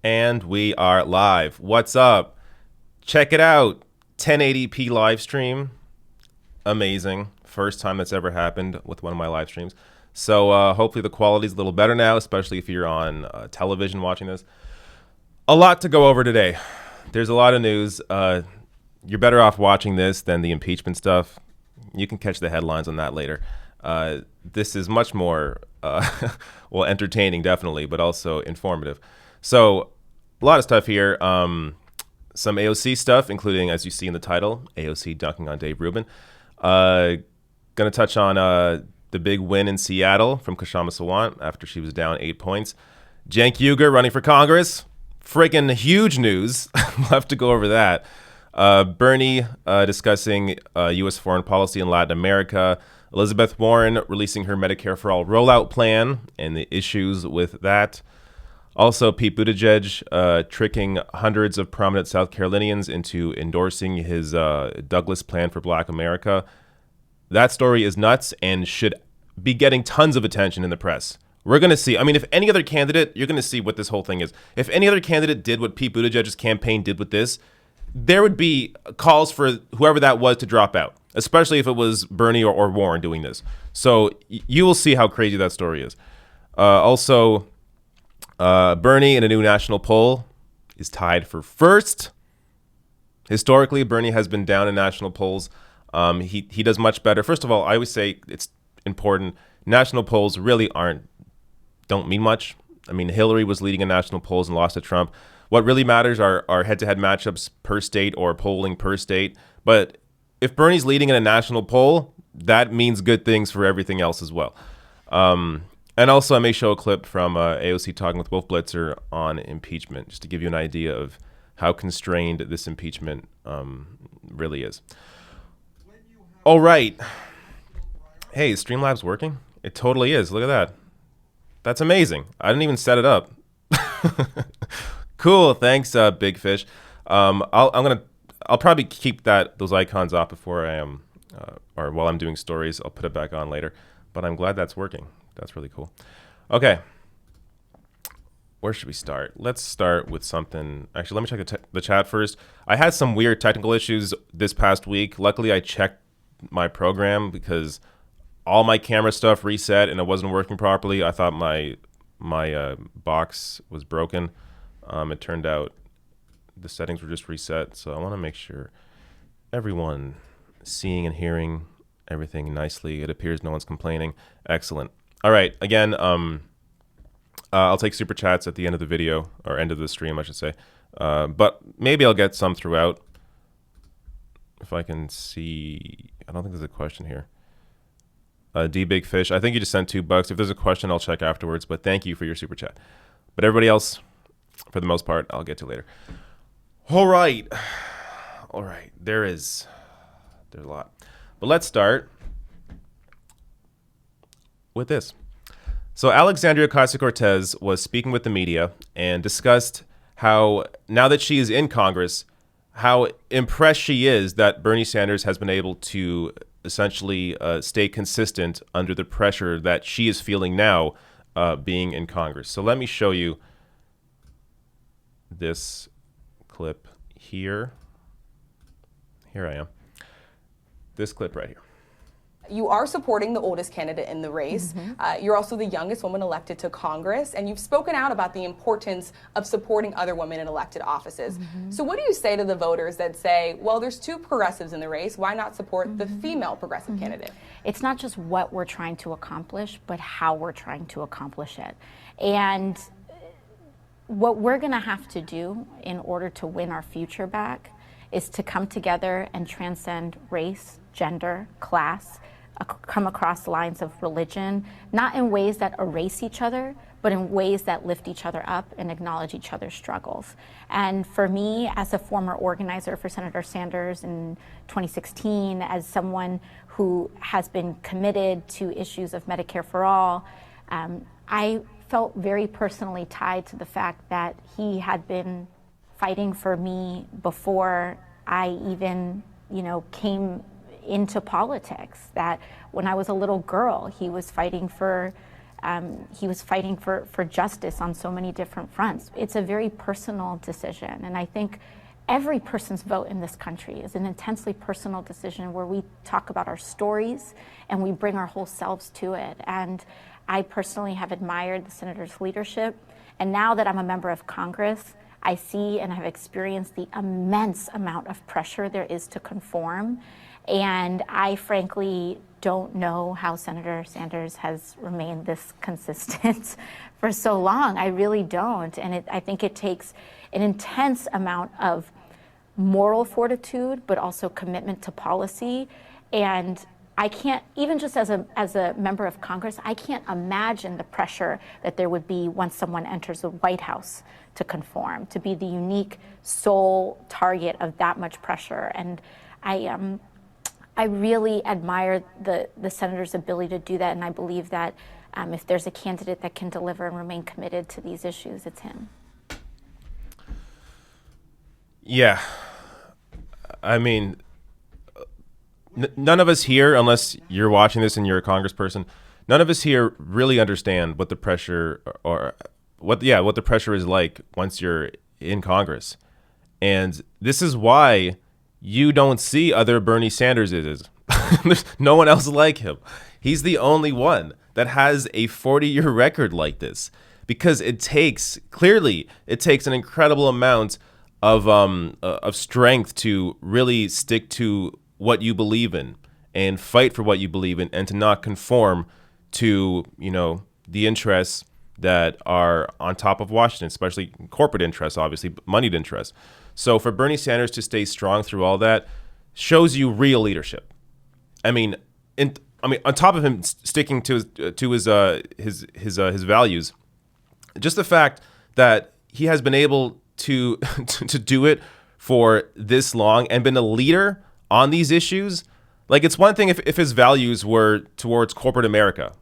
And we are live. What's up? Check it out. 1080p live stream. Amazing. First time that's ever happened with one of my live streams. So hopefully the quality's a little better now, especially if you're on television watching this. A lot to go over today. There's a lot of news. You're better off watching this than the impeachment stuff. You can catch the headlines on that later. This is much more, entertaining, definitely, but also informative. So a lot of stuff here. Some AOC stuff, including, as you see in the title, AOC dunking on Dave Rubin. Going to touch on the big win in Seattle from Kshama Sawant after she was down 8 points. Cenk Uygur running for Congress. Freaking huge news. We'll have to go over that. Bernie discussing U.S. foreign policy in Latin America. Elizabeth Warren releasing her Medicare for All rollout plan and the issues with that. Also, Pete Buttigieg tricking hundreds of prominent South Carolinians into endorsing his Douglas plan for Black America. That story is nuts and should be getting tons of attention in the press. We're going to see. I mean, if any other candidate, you're going to see what this whole thing is. If any other candidate did what Pete Buttigieg's campaign did with this, there would be calls for whoever that was to drop out, especially if it was Bernie or Warren doing this. So you will see how crazy that story is. Also, Bernie in a new national poll is tied for first. Historically, Bernie has been down in national polls. He does much better. First of all, I always say it's important. National polls really don't mean much. I mean, Hillary was leading in national polls and lost to Trump. What really matters are head-to-head matchups per state or polling per state. But if Bernie's leading in a national poll, that means good things for everything else as well. And also, I may show a clip from AOC talking with Wolf Blitzer on impeachment, just to give you an idea of how constrained this impeachment really is. All right. Hey, is Streamlabs working? It totally is. Look at that. That's amazing. I didn't even set it up. Cool. Thanks, Big Fish. I'll probably keep those icons off before I am, or while I'm doing stories. I'll put it back on later. But I'm glad that's working. That's really cool. Okay. Where should we start? Let's start with something. Actually, let me check the chat first. I had some weird technical issues this past week. Luckily, I checked my program because all my camera stuff reset and it wasn't working properly. I thought my box was broken. It turned out the settings were just reset. So I want to make sure everyone seeing and hearing everything nicely. It appears no one's complaining. Excellent. All right. Again, I'll take super chats at the end of the video, or end of the stream, I should say. But maybe I'll get some throughout. If I can see, I don't think there's a question here. D Big Fish, I think you just sent $2. If there's a question, I'll check afterwards. But thank you for your super chat. But everybody else, for the most part, I'll get to later. All right. There's a lot. But let's start with this. So Alexandria Ocasio-Cortez was speaking with the media and discussed how, now that she is in Congress, how impressed she is that Bernie Sanders has been able to essentially stay consistent under the pressure that she is feeling now being in Congress. So let me show you this clip here. Here I am. This clip right here. You are supporting the oldest candidate in the race. You're also the youngest woman elected to Congress, and you've spoken out about the importance of supporting other women in elected offices. So what do you say to the voters that say, well, there's two progressives in the race, why not support the female progressive candidate? It's not just what we're trying to accomplish, but how we're trying to accomplish it. And what we're going to have to do in order to win our future back is to come together and transcend race, gender, class, come across lines of religion, not in ways that erase each other, but in ways that lift each other up and acknowledge each other's struggles. And for me, as a former organizer for Senator Sanders in 2016, as someone who has been committed to issues of Medicare for All, I felt very personally tied to the fact that he had been fighting for me before I even, came into politics. That when I was a little girl, he was fighting for he was fighting for justice on so many different fronts. It's a very personal decision, and I think every person's vote in this country is an intensely personal decision where we talk about our stories and we bring our whole selves to it. And I personally have admired the senator's leadership, and now that I'm a member of Congress, I see and have experienced the immense amount of pressure there is to conform. And I frankly don't know how Senator Sanders has remained this consistent for so long. I really don't. And I think it takes an intense amount of moral fortitude, but also commitment to policy. And I can't, even just as a member of Congress, I can't imagine the pressure that there would be once someone enters the White House to conform, to be the unique sole target of that much pressure. And I really admire the senator's ability to do that, and I believe that if there's a candidate that can deliver and remain committed to these issues, it's him. Yeah. I mean, none of us here, unless you're watching this and you're a congressperson, none of us here really understand what the pressure what the pressure is like once you're in Congress. And this is why you don't see other Bernie Sanderses. There's no one else like him. He's the only one that has a 40-year record like this, because it takes an incredible amount of strength to really stick to what you believe in and fight for what you believe in, and to not conform to, the interests that are on top of Washington, especially corporate interests, obviously moneyed interests. So for Bernie Sanders to stay strong through all that shows you real leadership. I mean, on top of him sticking to his values, just the fact that he has been able to to do it for this long and been a leader on these issues. Like, it's one thing if his values were towards corporate America.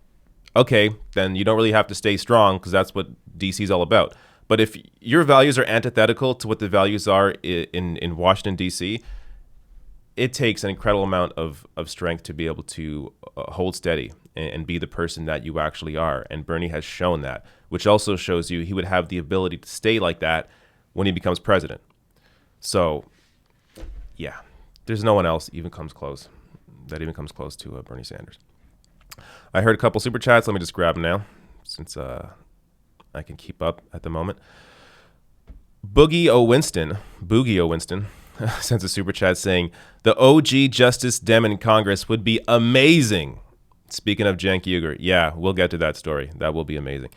Okay, then you don't really have to stay strong, because that's what DC is all about. But if your values are antithetical to what the values are in Washington, D.C., it takes an incredible amount of strength to be able to hold steady and be the person that you actually are. And Bernie has shown that, which also shows you he would have the ability to stay like that when he becomes president. So, yeah, there's no one else that even comes close to Bernie Sanders. I heard a couple super chats. Let me just grab them now, since I can keep up at the moment. Boogie O. Winston sends a super chat saying, the OG Justice Dem in Congress would be amazing. Speaking of Cenk Uygur, yeah, we'll get to that story. That will be amazing.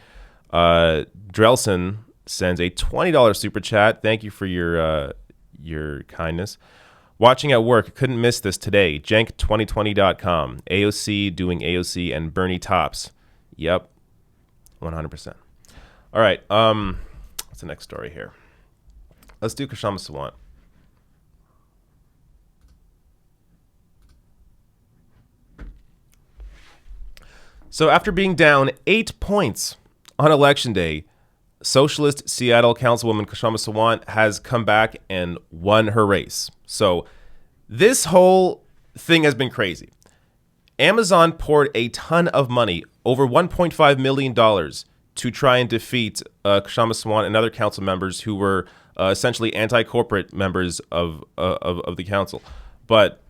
Drelson sends a $20 super chat. Thank you for your kindness. Watching at work, couldn't miss this today. Cenk2020.com. AOC doing AOC and Bernie tops. Yep, 100%. All right, what's the next story here? Let's do Kshama Sawant. So after being down 8 points on Election Day, Socialist Seattle Councilwoman Kshama Sawant has come back and won her race. So this whole thing has been crazy. Amazon poured a ton of money, over $1.5 million, to try and defeat Kshama Sawant and other council members who were essentially anti-corporate members of the council. But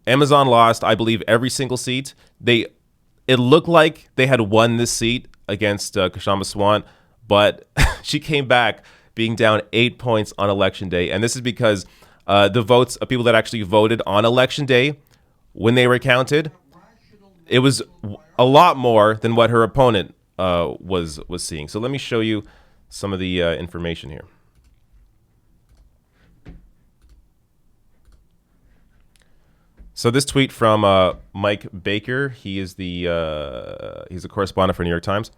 Amazon lost, I believe, every single seat. It looked like they had won this seat against Kshama Sawant, but she came back being down 8 points on Election Day. And this is because the votes of people that actually voted on Election Day, when they were counted, it was a lot more than what her opponent was seeing. So let me show you some of the information here. So this tweet from Mike Baker, he's a correspondent for New York Times.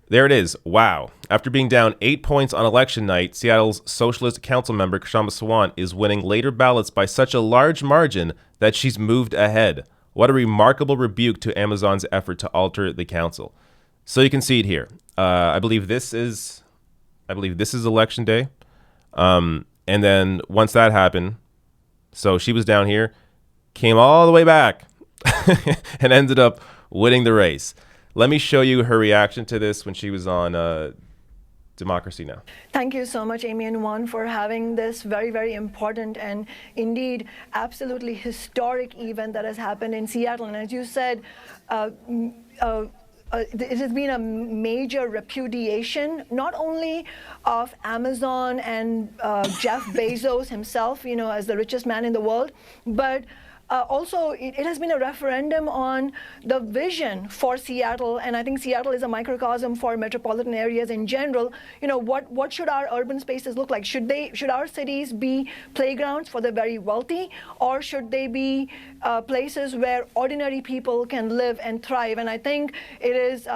There it is. Wow. After being down 8 points on election night, Seattle's Socialist Council member Kshama Sawant is winning later ballots by such a large margin that she's moved ahead. What a remarkable rebuke to Amazon's effort to alter the council. So you can see it here. I believe this is Election Day. And then once that happened, so she was down here, came all the way back and ended up winning the race. Let me show you her reaction to this when she was on Democracy Now! Thank you so much, Amy and Juan, for having this very, very important and indeed absolutely historic event that has happened in Seattle. And as you said, it has been a major repudiation, not only of Amazon and Jeff Bezos himself, as the richest man in the world, but also, it has been a referendum on the vision for Seattle, and I think Seattle is a microcosm for metropolitan areas in general. What should our urban spaces look like? Should our cities be playgrounds for the very wealthy, or should they be places where ordinary people can live and thrive? And I think it is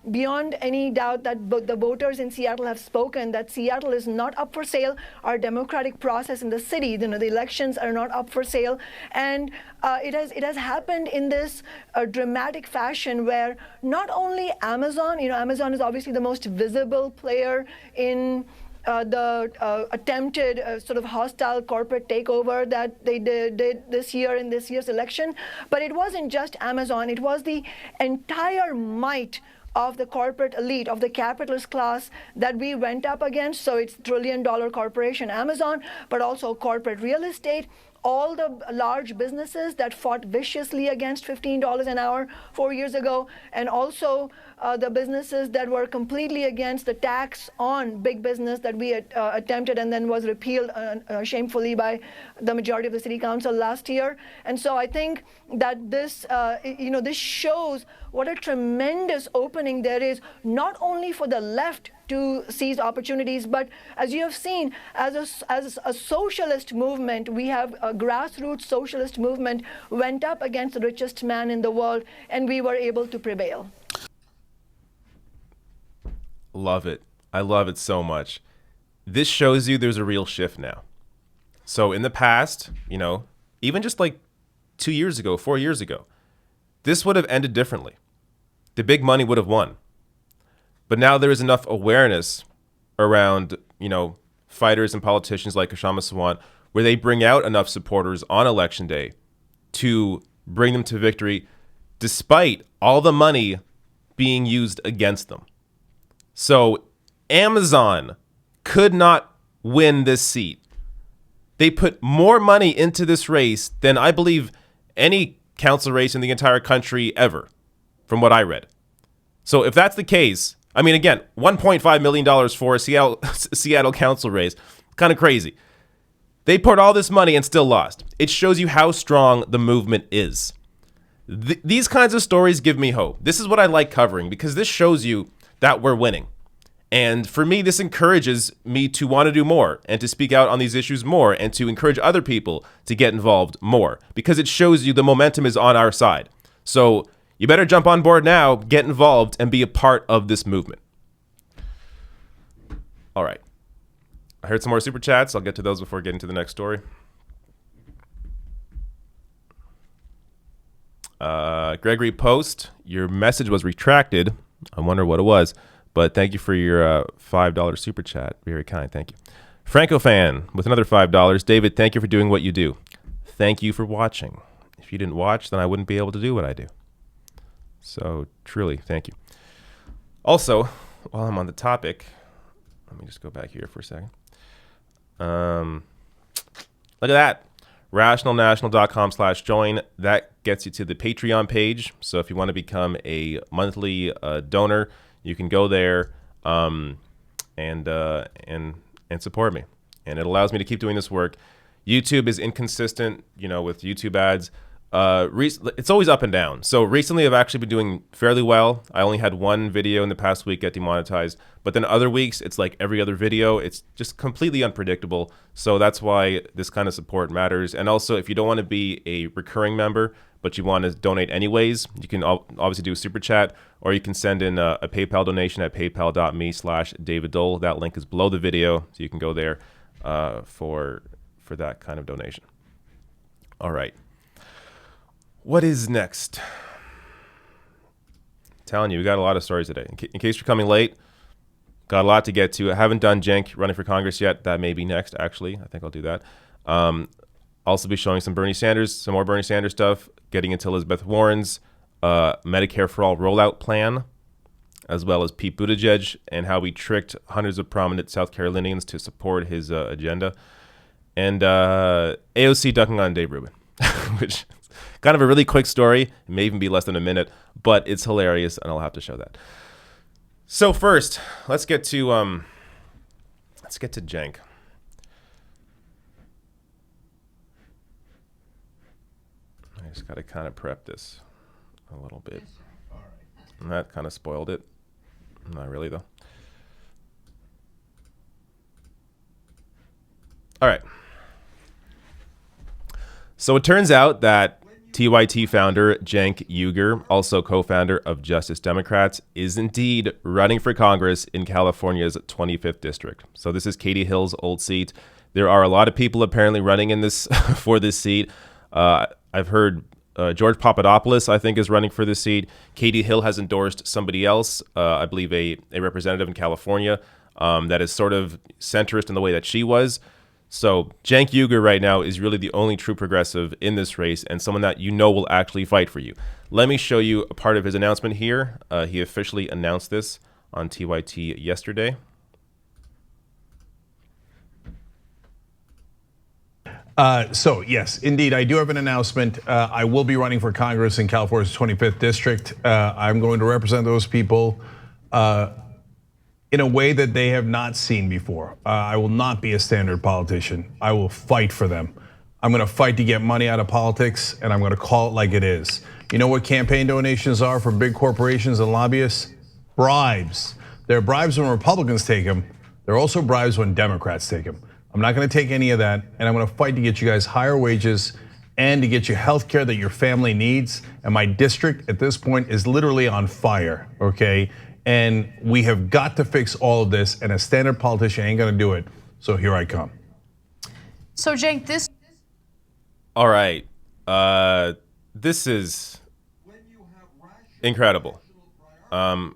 beyond any doubt that the voters in Seattle have spoken that Seattle is not up for sale. Our democratic process in the city, the elections are not up for sale, and it has happened in this dramatic fashion where not only Amazon, Amazon is obviously the most visible player in the attempted sort of hostile corporate takeover that they did this year in this year's election, but it wasn't just Amazon, it was the entire might of the corporate elite, of the capitalist class that we went up against. So it's trillion-dollar corporation Amazon, but also corporate real estate, all the large businesses that fought viciously against $15 an hour 4 years ago, and also the businesses that were completely against the tax on big business that we attempted and then was repealed shamefully by the majority of the city council last year. And so I think that this shows what a tremendous opening there is, not only for the left to seize opportunities, but as you have seen, as a socialist movement, we have a grassroots socialist movement went up against the richest man in the world, and we were able to prevail. Love it. I love it so much. This shows you there's a real shift now. So in the past, even just like 2 years ago, 4 years ago, this would have ended differently. The big money would have won. But now there is enough awareness around, fighters and politicians like Kshama Sawant, where they bring out enough supporters on election day to bring them to victory, despite all the money being used against them. So Amazon could not win this seat. They put more money into this race than I believe any council race in the entire country ever, from what I read. So if that's the case, again, $1.5 million for a Seattle council race, kind of crazy. They poured all this money and still lost. It shows you how strong the movement is. These kinds of stories give me hope. This is what I like covering, because this shows you that we're winning. And for me, this encourages me to want to do more and to speak out on these issues more and to encourage other people to get involved more, because it shows you the momentum is on our side. So you better jump on board now, get involved, and be a part of this movement. All right. I heard some more super chats. I'll get to those before getting to the next story. Gregory Post, your message was retracted. I wonder what it was, but thank you for your $5 super chat. Very kind. Thank you. Franco Fan with another $5. David, thank you for doing what you do. Thank you for watching. If you didn't watch, then I wouldn't be able to do what I do. So truly, thank you. Also, while I'm on the topic, let me just go back here for a second. Look at that. rationalnational.com/join. That gets you to the Patreon page. So if you want to become a monthly donor, you can go there and support me. And it allows me to keep doing this work. YouTube is inconsistent, with YouTube ads. It's always up and down. So recently I've actually been doing fairly well. I only had one video in the past week get demonetized, but then other weeks it's like every other video. It's just completely unpredictable. So that's why this kind of support matters. And also, if you don't want to be a recurring member, but you want to donate anyways, you can obviously do a super chat, or you can send in a PayPal donation at paypal.me/DavidDole. That link is below the video, so you can go there for that kind of donation. All right. What is next? I'm telling you, we got a lot of stories today. In case you're coming late, got a lot to get to. I haven't done Cenk running for Congress yet. That may be next, actually. I think I'll do that. Also be showing some more Bernie Sanders stuff, getting into Elizabeth Warren's Medicare for All rollout plan, as well as Pete Buttigieg and how he tricked hundreds of prominent South Carolinians to support his agenda. And AOC ducking on Dave Rubin, which is kind of a really quick story. It may even be less than a minute, but it's hilarious, and I'll have to show that. So first, let's get to Cenk. I just got to kind of prep this a little bit. And that kind of spoiled it. Not really, though. All right. So it turns out that TYT founder Cenk Uygur, also co-founder of Justice Democrats, is indeed running for Congress in California's 25th district. So this is Katie Hill's old seat. There are a lot of people apparently running in this for this seat. I've heard George Papadopoulos, I think, is running for this seat. Katie Hill has endorsed somebody else, I believe a representative in California that is sort of centrist in the way that she was. So Cenk Uygur right now is really the only true progressive in this race and someone that you know will actually fight for you. Let me show you a part of his announcement here. He officially announced this on TYT yesterday. So, yes, indeed, I do have an announcement. I will be running for Congress in California's 25th district. I'm going to represent those people in a way that they have not seen before. I will not be a standard politician. I will fight for them. I'm going to fight to get money out of politics, and I'm going to call it like it is. You know what campaign donations are for big corporations and lobbyists? Bribes. They're bribes when Republicans take them. They're also bribes when Democrats take them. I'm not going to take any of that, and I'm going to fight to get you guys higher wages and to get you health care that your family needs. And my district at this point is literally on fire, okay? And we have got to fix all of this, and a standard politician ain't going to do it. So here I come. So, Cenk, this. All right. This is incredible. I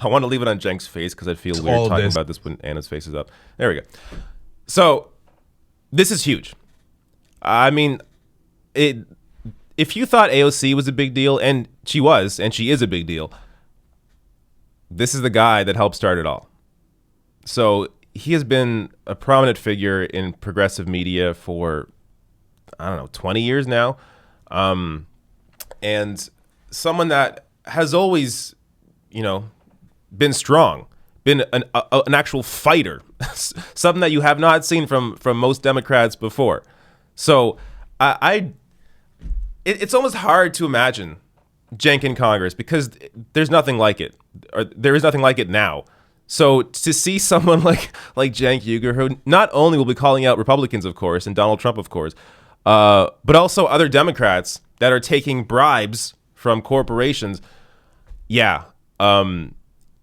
want to leave it on Cenk's face because I feel weird talking about this when Anna's face is up. There we go. So this is huge. I mean, if you thought AOC was a big deal, and she was, and she is a big deal, this is the guy that helped start it all. So he has been a prominent figure in progressive media for, 20 years now. And someone that has always, been strong, been an actual fighter, something that you have not seen from most Democrats before. So it's almost hard to imagine Cenk in Congress because there's nothing like it, or there is nothing like it now. So to see someone like Cenk Uygur, who not only will be calling out Republicans, of course, and Donald Trump, of course, but also other Democrats that are taking bribes from corporations,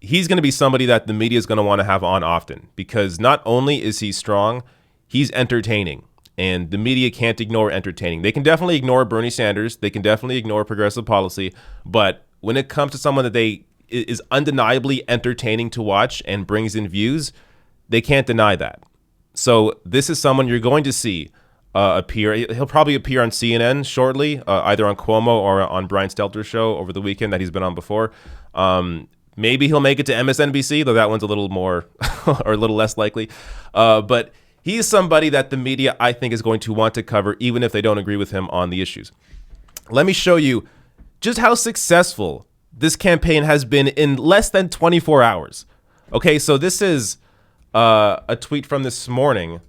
he's going to be somebody that the media is going to want to have on often because not only is he strong, he's entertaining. And the media can't ignore entertaining. They can definitely ignore Bernie Sanders. They can definitely ignore progressive policy. But when it comes to someone that is undeniably entertaining to watch and brings in views, they can't deny that. So this is someone you're going to see appear. He'll probably appear on CNN shortly, either on Cuomo or on Brian Stelter's show over the weekend that he's been on before. Maybe he'll make it to MSNBC, though that one's a little more or a little less likely. But he's somebody that the media, I think, is going to want to cover, even if they don't agree with him on the issues. Let me show you just how successful this campaign has been in less than 24 hours. Okay, so this is a tweet from this morning.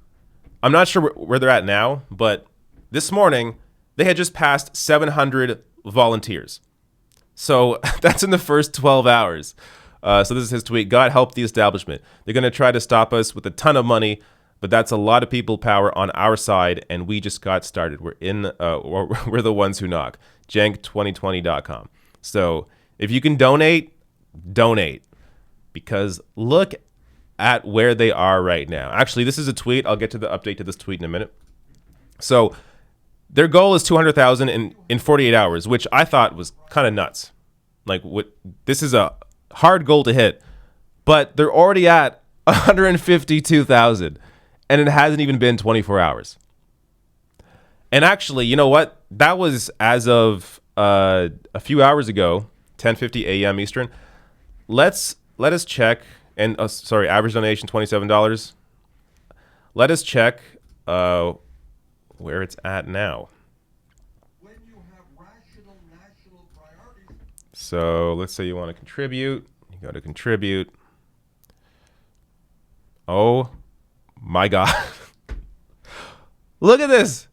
I'm not sure where they're at now, but this morning, they had just passed 700 volunteers. So that's in the first 12 hours. So this is his tweet. God help the establishment. They're going to try to stop us with a ton of money, but that's a lot of people power on our side, and we just got started. We're we're the ones who knock. Cenk2020.com. So if you can donate, because look at where they are right now. Actually, this is a tweet. I'll get to the update to this tweet in a minute. So their goal is 200,000 in 48 hours, which I thought was kind of nuts. This is a hard goal to hit, but they're already at 152,000, and it hasn't even been 24 hours. And actually, you know what? That was as of a few hours ago, 10:50 a.m. Eastern. Let us check, and average donation $27. Let us check where it's at now. When you have rational national priorities. So let's say you want to contribute. You go to contribute. Oh my God. Look at this.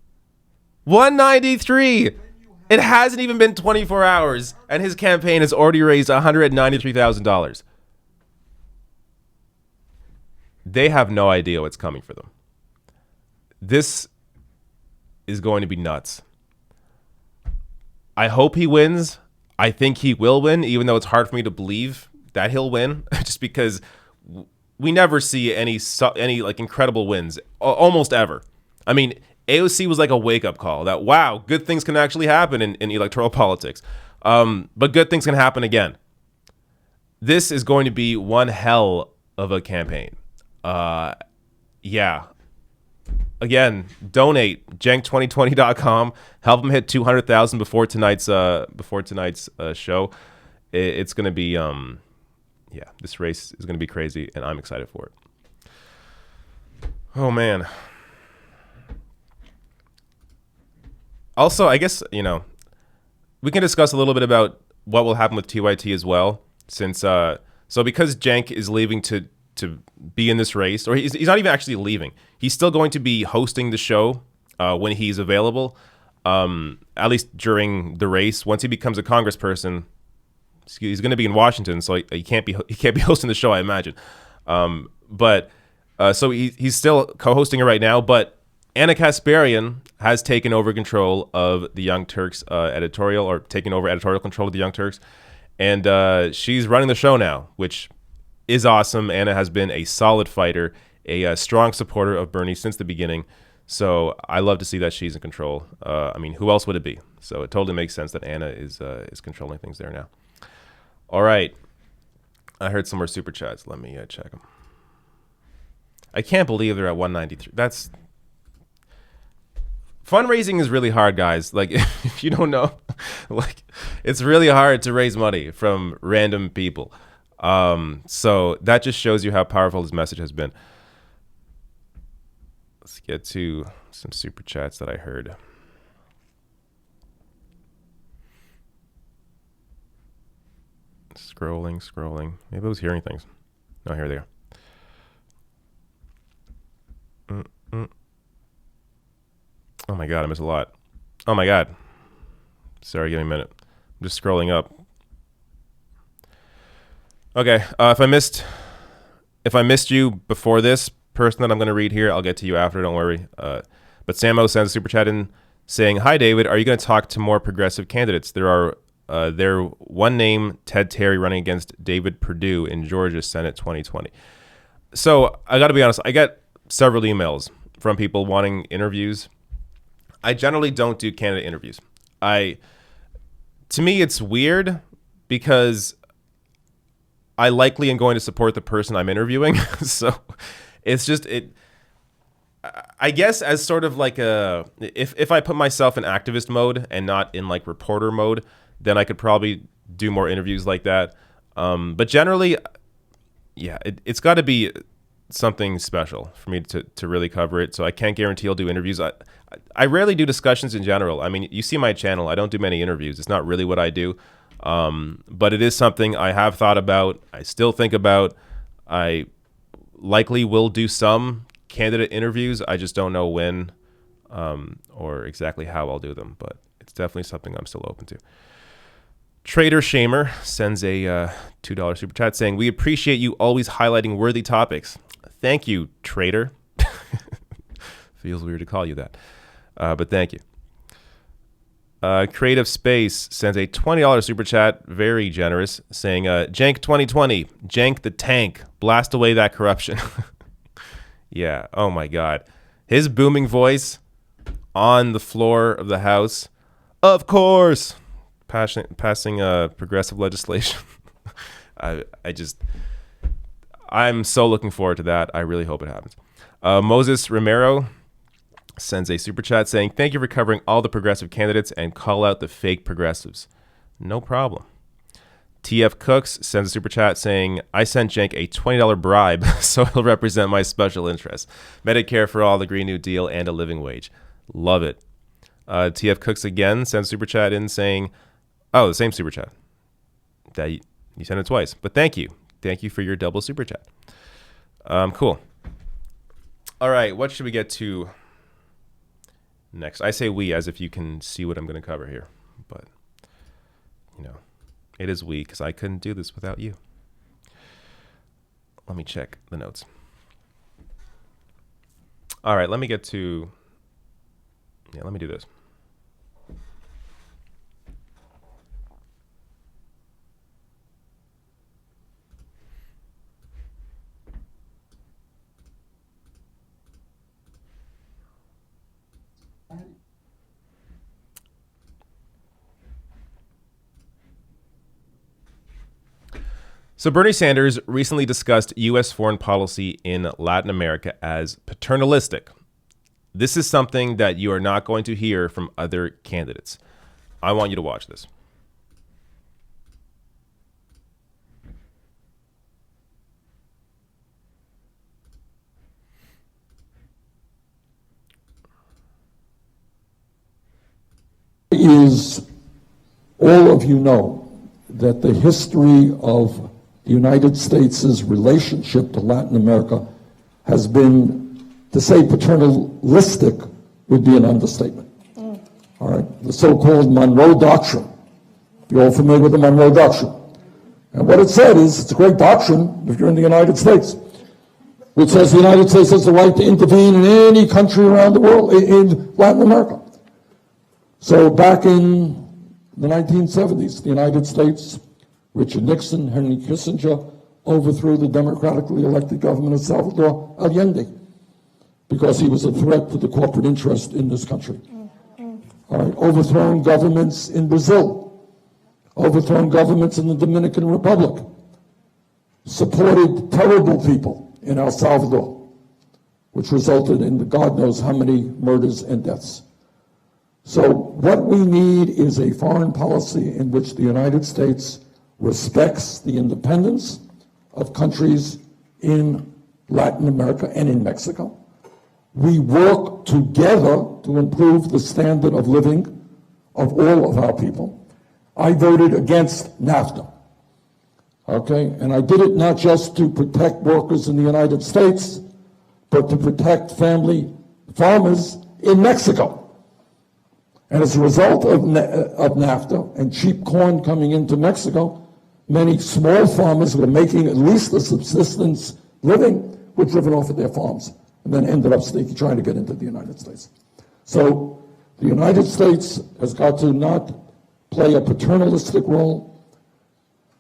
193. It hasn't even been 24 hours, and his campaign has already raised $193,000. They have no idea what's coming for them. This is going to be nuts. I hope he wins. I think he will win, even though it's hard for me to believe that he'll win, just because we never see any like incredible wins, almost ever. I mean, AOC was like a wake-up call that, wow, good things can actually happen in electoral politics. But good things can happen again. This is going to be one hell of a campaign. Yeah. Again, donate, cenk2020.com. Help him hit 200,000 before tonight's show. It's going to be, this race is going to be crazy, and I'm excited for it. Oh, man. Also, I guess, we can discuss a little bit about what will happen with TYT as well, since because Cenk is leaving to be in this race, or he's not even actually leaving. He's still going to be hosting the show when he's available, at least during the race. Once he becomes a congressperson, he's going to be in Washington, so he can't be hosting the show, I imagine. So he's still co-hosting it right now, but Anna Kasparian has taken over control of the Young Turks editorial, or taken over editorial control of the Young Turks. And she's running the show now, which is awesome. Anna has been a solid fighter, a strong supporter of Bernie since the beginning. So I love to see that she's in control. I mean, who else would it be? So it totally makes sense that Anna is controlling things there now. All right. I heard some more super chats. Let me check them. I can't believe they're at 193. That's... Fundraising is really hard, guys. Like, if you don't know, like, it's really hard to raise money from random people. So that just shows you how powerful this message has been. Let's get to some super chats that I heard. Scrolling. Maybe I was hearing things. No, here they are. Oh my God, I missed a lot. Oh my God. Sorry, give me a minute. I'm just scrolling up. Okay, if I missed you before this person that I'm going to read here, I'll get to you after, don't worry. But Samo sends a super chat in saying, "Hi David, are you going to talk to more progressive candidates? There one name, Ted Terry, running against David Perdue in Georgia Senate 2020. So I got to be honest, I get several emails from people wanting interviews. I generally don't do candidate interviews. To me, it's weird because I likely am going to support the person I'm interviewing. So it's just, I guess as sort of like if I put myself in activist mode and not in like reporter mode, then I could probably do more interviews like that. But generally, yeah, it's got to be something special for me to really cover it. So I can't guarantee I'll do interviews. I rarely do discussions in general. I mean, you see my channel. I don't do many interviews. It's not really what I do. But it is something I have thought about. I still think about. I likely will do some candidate interviews. I just don't know when or exactly how I'll do them. But it's definitely something I'm still open to. Trader Shamer sends a $2 super chat saying, "We appreciate you always highlighting worthy topics." Thank you, Trader. Feels weird to call you that. But thank you. Creative Space sends a $20 super chat, very generous, saying, "Cenk 2020, Cenk the tank, blast away that corruption." Yeah, oh my God. His booming voice on the floor of the House, of course, passing progressive legislation. I'm so looking forward to that. I really hope it happens. Moses Romero sends a super chat saying, "Thank you for covering all the progressive candidates and call out the fake progressives." No problem. TF Cooks sends a super chat saying, "I sent Cenk a $20 bribe so he'll represent my special interests. Medicare for all, the Green New Deal, and a living wage." Love it. TF Cooks again sends a super chat in saying, oh, the same super chat. That you sent it twice, but thank you. Thank you for your double super chat. Cool. All right, what should we get to next? I say we as if you can see what I'm going to cover here, but you know, it is we because I couldn't do this without you. Let me check the notes. All right, let me get to, let me do this. So Bernie Sanders recently discussed U.S. foreign policy in Latin America as paternalistic. This is something that you are not going to hear from other candidates. I want you to watch this. Is all of you know that the history of the United States' relationship to Latin America has been, to say paternalistic would be an understatement. All right, the so-called Monroe Doctrine. You're all familiar with the Monroe Doctrine. And what it said is, it's a great doctrine if you're in the United States, which says the United States has the right to intervene in any country around the world, in Latin America. So back in the 1970s, the United States, Richard Nixon, Henry Kissinger, overthrew the democratically elected government of Salvador Allende because he was a threat to the corporate interest in this country. All right, overthrown governments in Brazil, overthrown governments in the Dominican Republic, supported terrible people in El Salvador, which resulted in God knows how many murders and deaths. So what we need is a foreign policy in which the United States respects the independence of countries in Latin America and in Mexico. We work together to improve the standard of living of all of our people. I voted against NAFTA, okay? And I did it not just to protect workers in the United States, but to protect family farmers in Mexico. And as a result of NAFTA and cheap corn coming into Mexico, many small farmers who were making at least a subsistence living were driven off of their farms and then ended up trying to get into the United States. So the United States has got to not play a paternalistic role,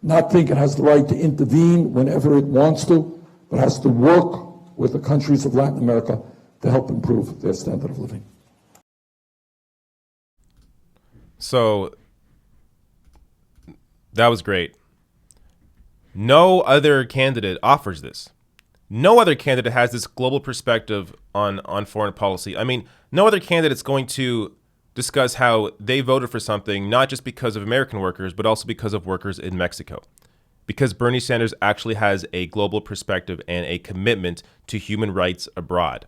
not think it has the right to intervene whenever it wants to, but has to work with the countries of Latin America to help improve their standard of living. So that was great. No other candidate offers this. No other candidate has this global perspective on foreign policy. I mean, no other candidate's going to discuss how they voted for something, not just because of American workers, but also because of workers in Mexico. Because Bernie Sanders actually has a global perspective and a commitment to human rights abroad.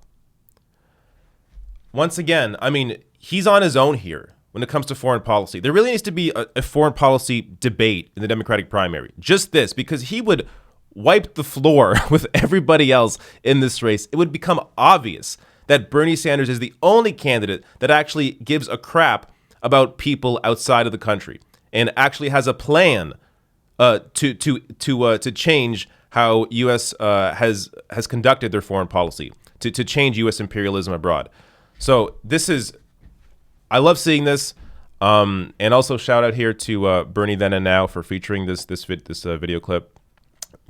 Once again, I mean, he's on his own here when it comes to foreign policy. There really needs to be a foreign policy debate in the Democratic primary. Just this, because he would wipe the floor with everybody else in this race. It would become obvious that Bernie Sanders is the only candidate that actually gives a crap about people outside of the country and actually has a plan to change how U.S. has conducted their foreign policy, to change U.S. imperialism abroad. So this is, I love seeing this, and also shout out here to Bernie Then and Now for featuring this video clip.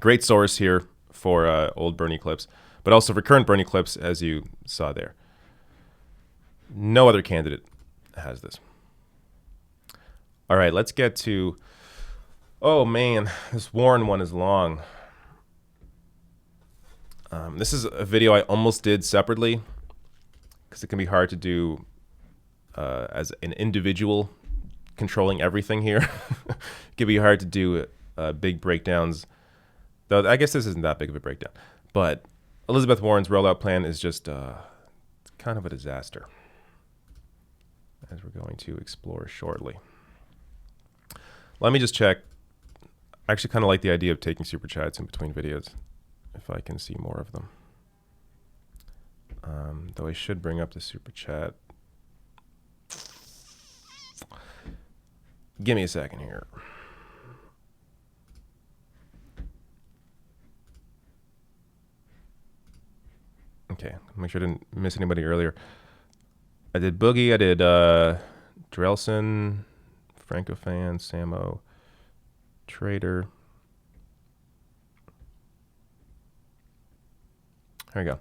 Great source here for old Bernie clips, but also for current Bernie clips, as you saw there. No other candidate has this. All right, let's get to, oh man, this Warren one is long. This is a video I almost did separately, because it can be hard to do as an individual controlling everything here. It can be hard to do big breakdowns. Though I guess this isn't that big of a breakdown. But Elizabeth Warren's rollout plan is just kind of a disaster, as we're going to explore shortly. Let me just check. I actually kind of like the idea of taking super chats in between videos, if I can see more of them. Though I should bring up the super chat. Give me a second here. Okay, make sure I didn't miss anybody earlier. I did Boogie, I did Drelson, Franco Fan, Samo, Trader. There we go.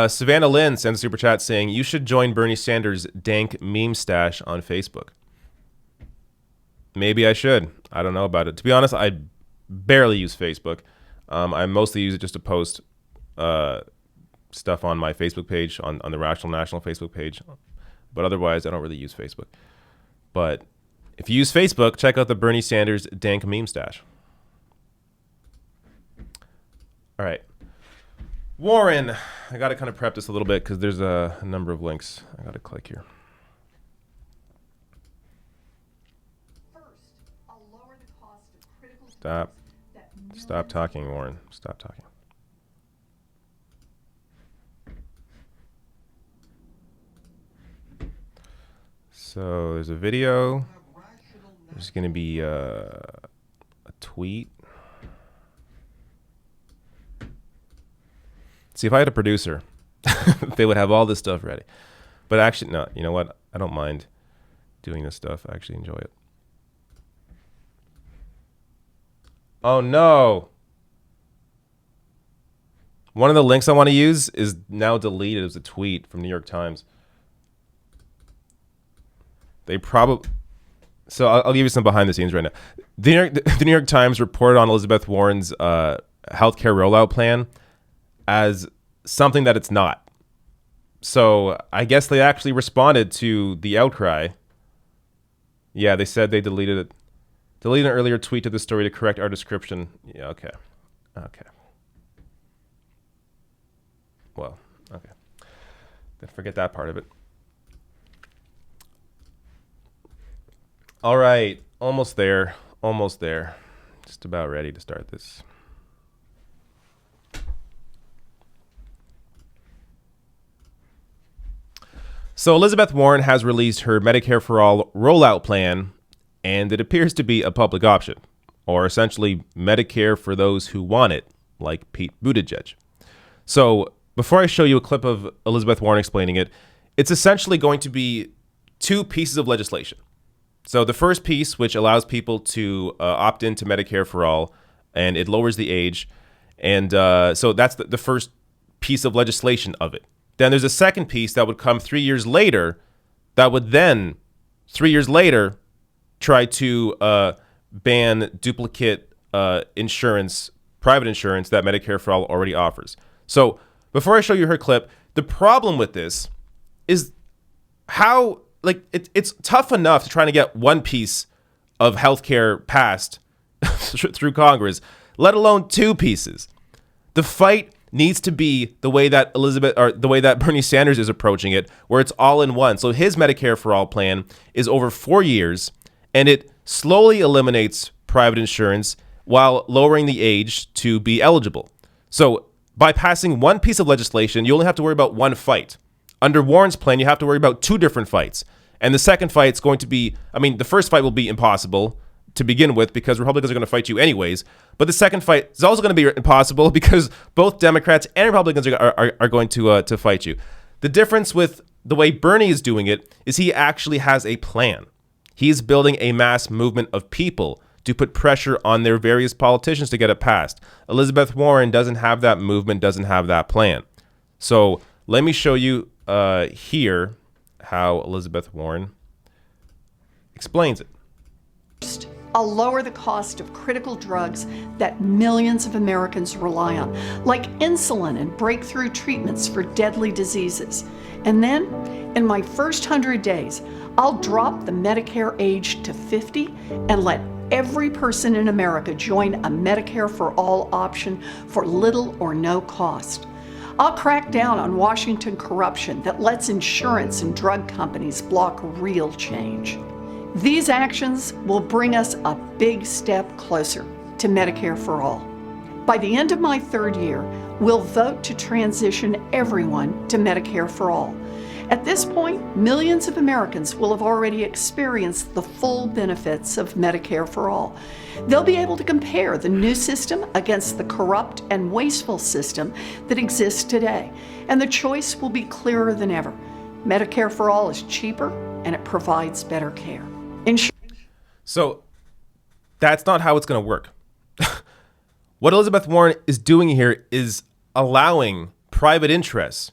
Savannah Lynn sends a super chat saying, you should join Bernie Sanders' dank meme stash on Facebook. Maybe I should. I don't know about it. To be honest, I barely use Facebook. I mostly use it just to post stuff on my Facebook page, on the Rational National Facebook page. But otherwise, I don't really use Facebook. But if you use Facebook, check out the Bernie Sanders dank meme stash. All right. Warren, I got to kind of prep this a little bit because there's a number of links I got to click here. Stop talking, Warren. Stop talking. So there's a video. There's going to be a tweet. See, if I had a producer, they would have all this stuff ready. But actually, no, you know what? I don't mind doing this stuff. I actually enjoy it. Oh, no. One of the links I want to use is now deleted. It was a tweet from New York Times. They probably... So I'll give you some behind the scenes right now. The New York Times reported on Elizabeth Warren's healthcare rollout plan as something that it's not. So I guess they actually responded to the outcry. Yeah, they said they deleted it. Deleted an earlier tweet to the story to correct our description. Yeah, okay. Okay. Well, okay. Then forget that part of it. All right. Almost there. Almost there. Just about ready to start this. So Elizabeth Warren has released her Medicare for All rollout plan, and it appears to be a public option, or essentially Medicare for those who want it, like Pete Buttigieg. So before I show you a clip of Elizabeth Warren explaining it, it's essentially going to be two pieces of legislation. So the first piece, which allows people to opt into Medicare for All, and it lowers the age. And so that's the first piece of legislation of it. Then there's a second piece that would come 3 years later that would then, 3 years later, try to ban duplicate insurance, private insurance that Medicare for All already offers. So before I show you her clip, the problem with this is how, like, it's tough enough to try to get one piece of healthcare passed through Congress, let alone two pieces. The fight needs to be the way that Bernie Sanders is approaching it, where it's all in one. So his Medicare for All plan is over 4 years, and it slowly eliminates private insurance while lowering the age to be eligible. So by passing one piece of legislation, you only have to worry about one fight. Under Warren's plan, you have to worry about two different fights. And the second fight's going to be, I mean, the first fight will be impossible to begin with because Republicans are going to fight you anyways. But the second fight is also going to be impossible because both Democrats and Republicans are going to fight you. The difference with the way Bernie is doing it is he actually has a plan. He's building a mass movement of people to put pressure on their various politicians to get it passed. Elizabeth Warren doesn't have that movement, doesn't have that plan. So let me show you here how Elizabeth Warren explains it. I'll lower the cost of critical drugs that millions of Americans rely on, like insulin and breakthrough treatments for deadly diseases. And then, in my first 100 days, I'll drop the Medicare age to 50 and let every person in America join a Medicare for All option for little or no cost. I'll crack down on Washington corruption that lets insurance and drug companies block real change. These actions will bring us a big step closer to Medicare for All. By the end of my third year, we'll vote to transition everyone to Medicare for All. At this point, millions of Americans will have already experienced the full benefits of Medicare for All. They'll be able to compare the new system against the corrupt and wasteful system that exists today, and the choice will be clearer than ever. Medicare for All is cheaper, and it provides better care. So that's not how it's going to work. What Elizabeth Warren is doing here is allowing private interests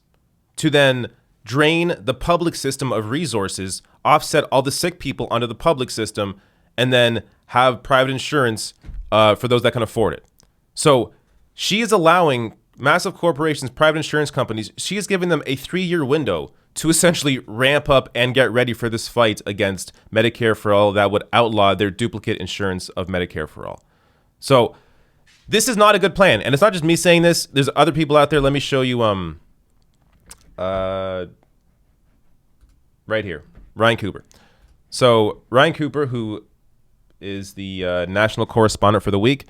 to then drain the public system of resources, offset all the sick people under the public system, and then have private insurance for those that can afford it. So she is allowing massive corporations, private insurance companies, she is giving them a 3-year window to essentially ramp up and get ready for this fight against Medicare for All that would outlaw their duplicate insurance of Medicare for All. So this is not a good plan. And it's not just me saying this. There's other people out there. Let me show you right here, Ryan Cooper. So Ryan Cooper, who is the national correspondent for The Week,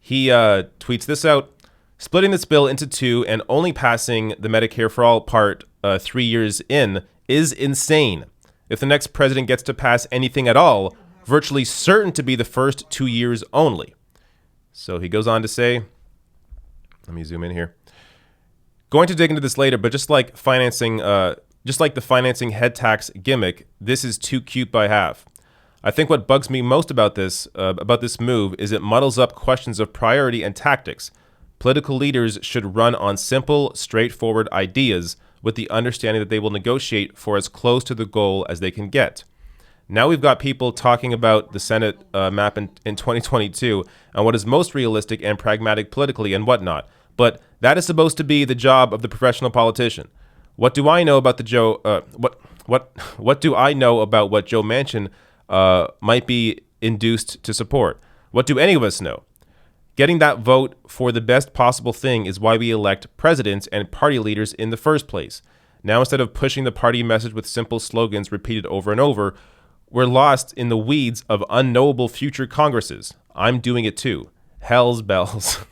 he tweets this out. Splitting this bill into two and only passing the Medicare for All part 3 years in is insane. If the next president gets to pass anything at all, virtually certain to be the first 2 years only. So he goes on to say, let me zoom in here. Going to dig into this later, but just like the financing head tax gimmick, this is too cute by half. I think what bugs me most about this move is it muddles up questions of priority and tactics. Political leaders should run on simple, straightforward ideas with the understanding that they will negotiate for as close to the goal as they can get. Now we've got people talking about the Senate map in 2022 and what is most realistic and pragmatic politically and whatnot. But that is supposed to be the job of the professional politician. What do I know about what do I know about what Joe Manchin might be induced to support? What do any of us know? Getting that vote for the best possible thing is why we elect presidents and party leaders in the first place. Now, instead of pushing the party message with simple slogans repeated over and over, we're lost in the weeds of unknowable future Congresses. I'm doing it too. Hell's bells.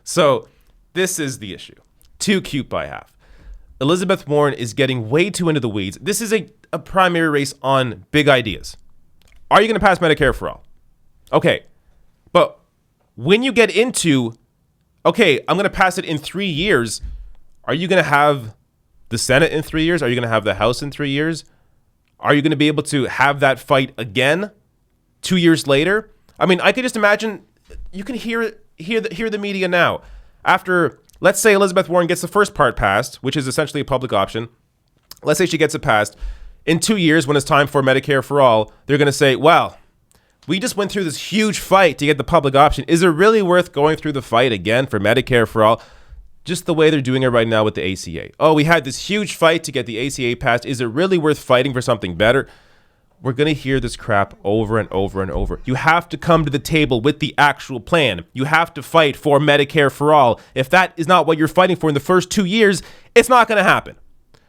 So this is the issue. Too cute by half. Elizabeth Warren is getting way too into the weeds. This is a primary race on big ideas. Are you going to pass Medicare for All? Okay, but when you get into, okay, I'm going to pass it in 3 years, are you going to have the Senate in 3 years? Are you going to have the House in 3 years? Are you going to be able to have that fight again 2 years later? I mean, I could just imagine, you can hear the media now. After, let's say Elizabeth Warren gets the first part passed, which is essentially a public option. Let's say she gets it passed. In 2 years, when it's time for Medicare for All, they're going to say, well, we just went through this huge fight to get the public option. Is it really worth going through the fight again for Medicare for All? Just the way they're doing it right now with the ACA. Oh, we had this huge fight to get the ACA passed. Is it really worth fighting for something better? We're going to hear this crap over and over and over. You have to come to the table with the actual plan. You have to fight for Medicare for All. If that is not what you're fighting for in the first 2 years, it's not going to happen.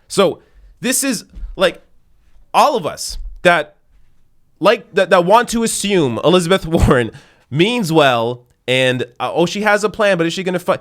So this is like all of us that want to assume Elizabeth Warren means well and, she has a plan, but is she going to fight?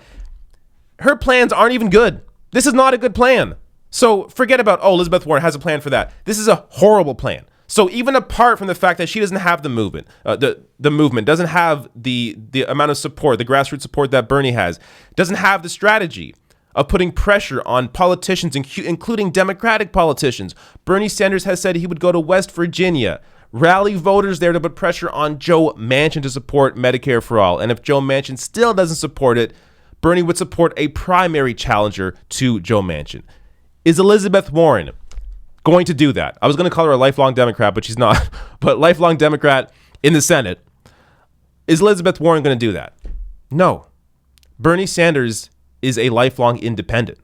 Her plans aren't even good. This is not a good plan. So forget about, Elizabeth Warren has a plan for that. This is a horrible plan. So even apart from the fact that she doesn't have the movement, the movement doesn't have the amount of support, the grassroots support that Bernie has, doesn't have the strategy of putting pressure on politicians, including Democratic politicians. Bernie Sanders has said he would go to West Virginia, rally voters there to put pressure on Joe Manchin to support Medicare for All. And if Joe Manchin still doesn't support it, Bernie would support a primary challenger to Joe Manchin. Is Elizabeth Warren going to do that? I was going to call her a lifelong Democrat, but she's not. But lifelong Democrat in the Senate. Is Elizabeth Warren going to do that? No. Bernie Sanders is a lifelong independent.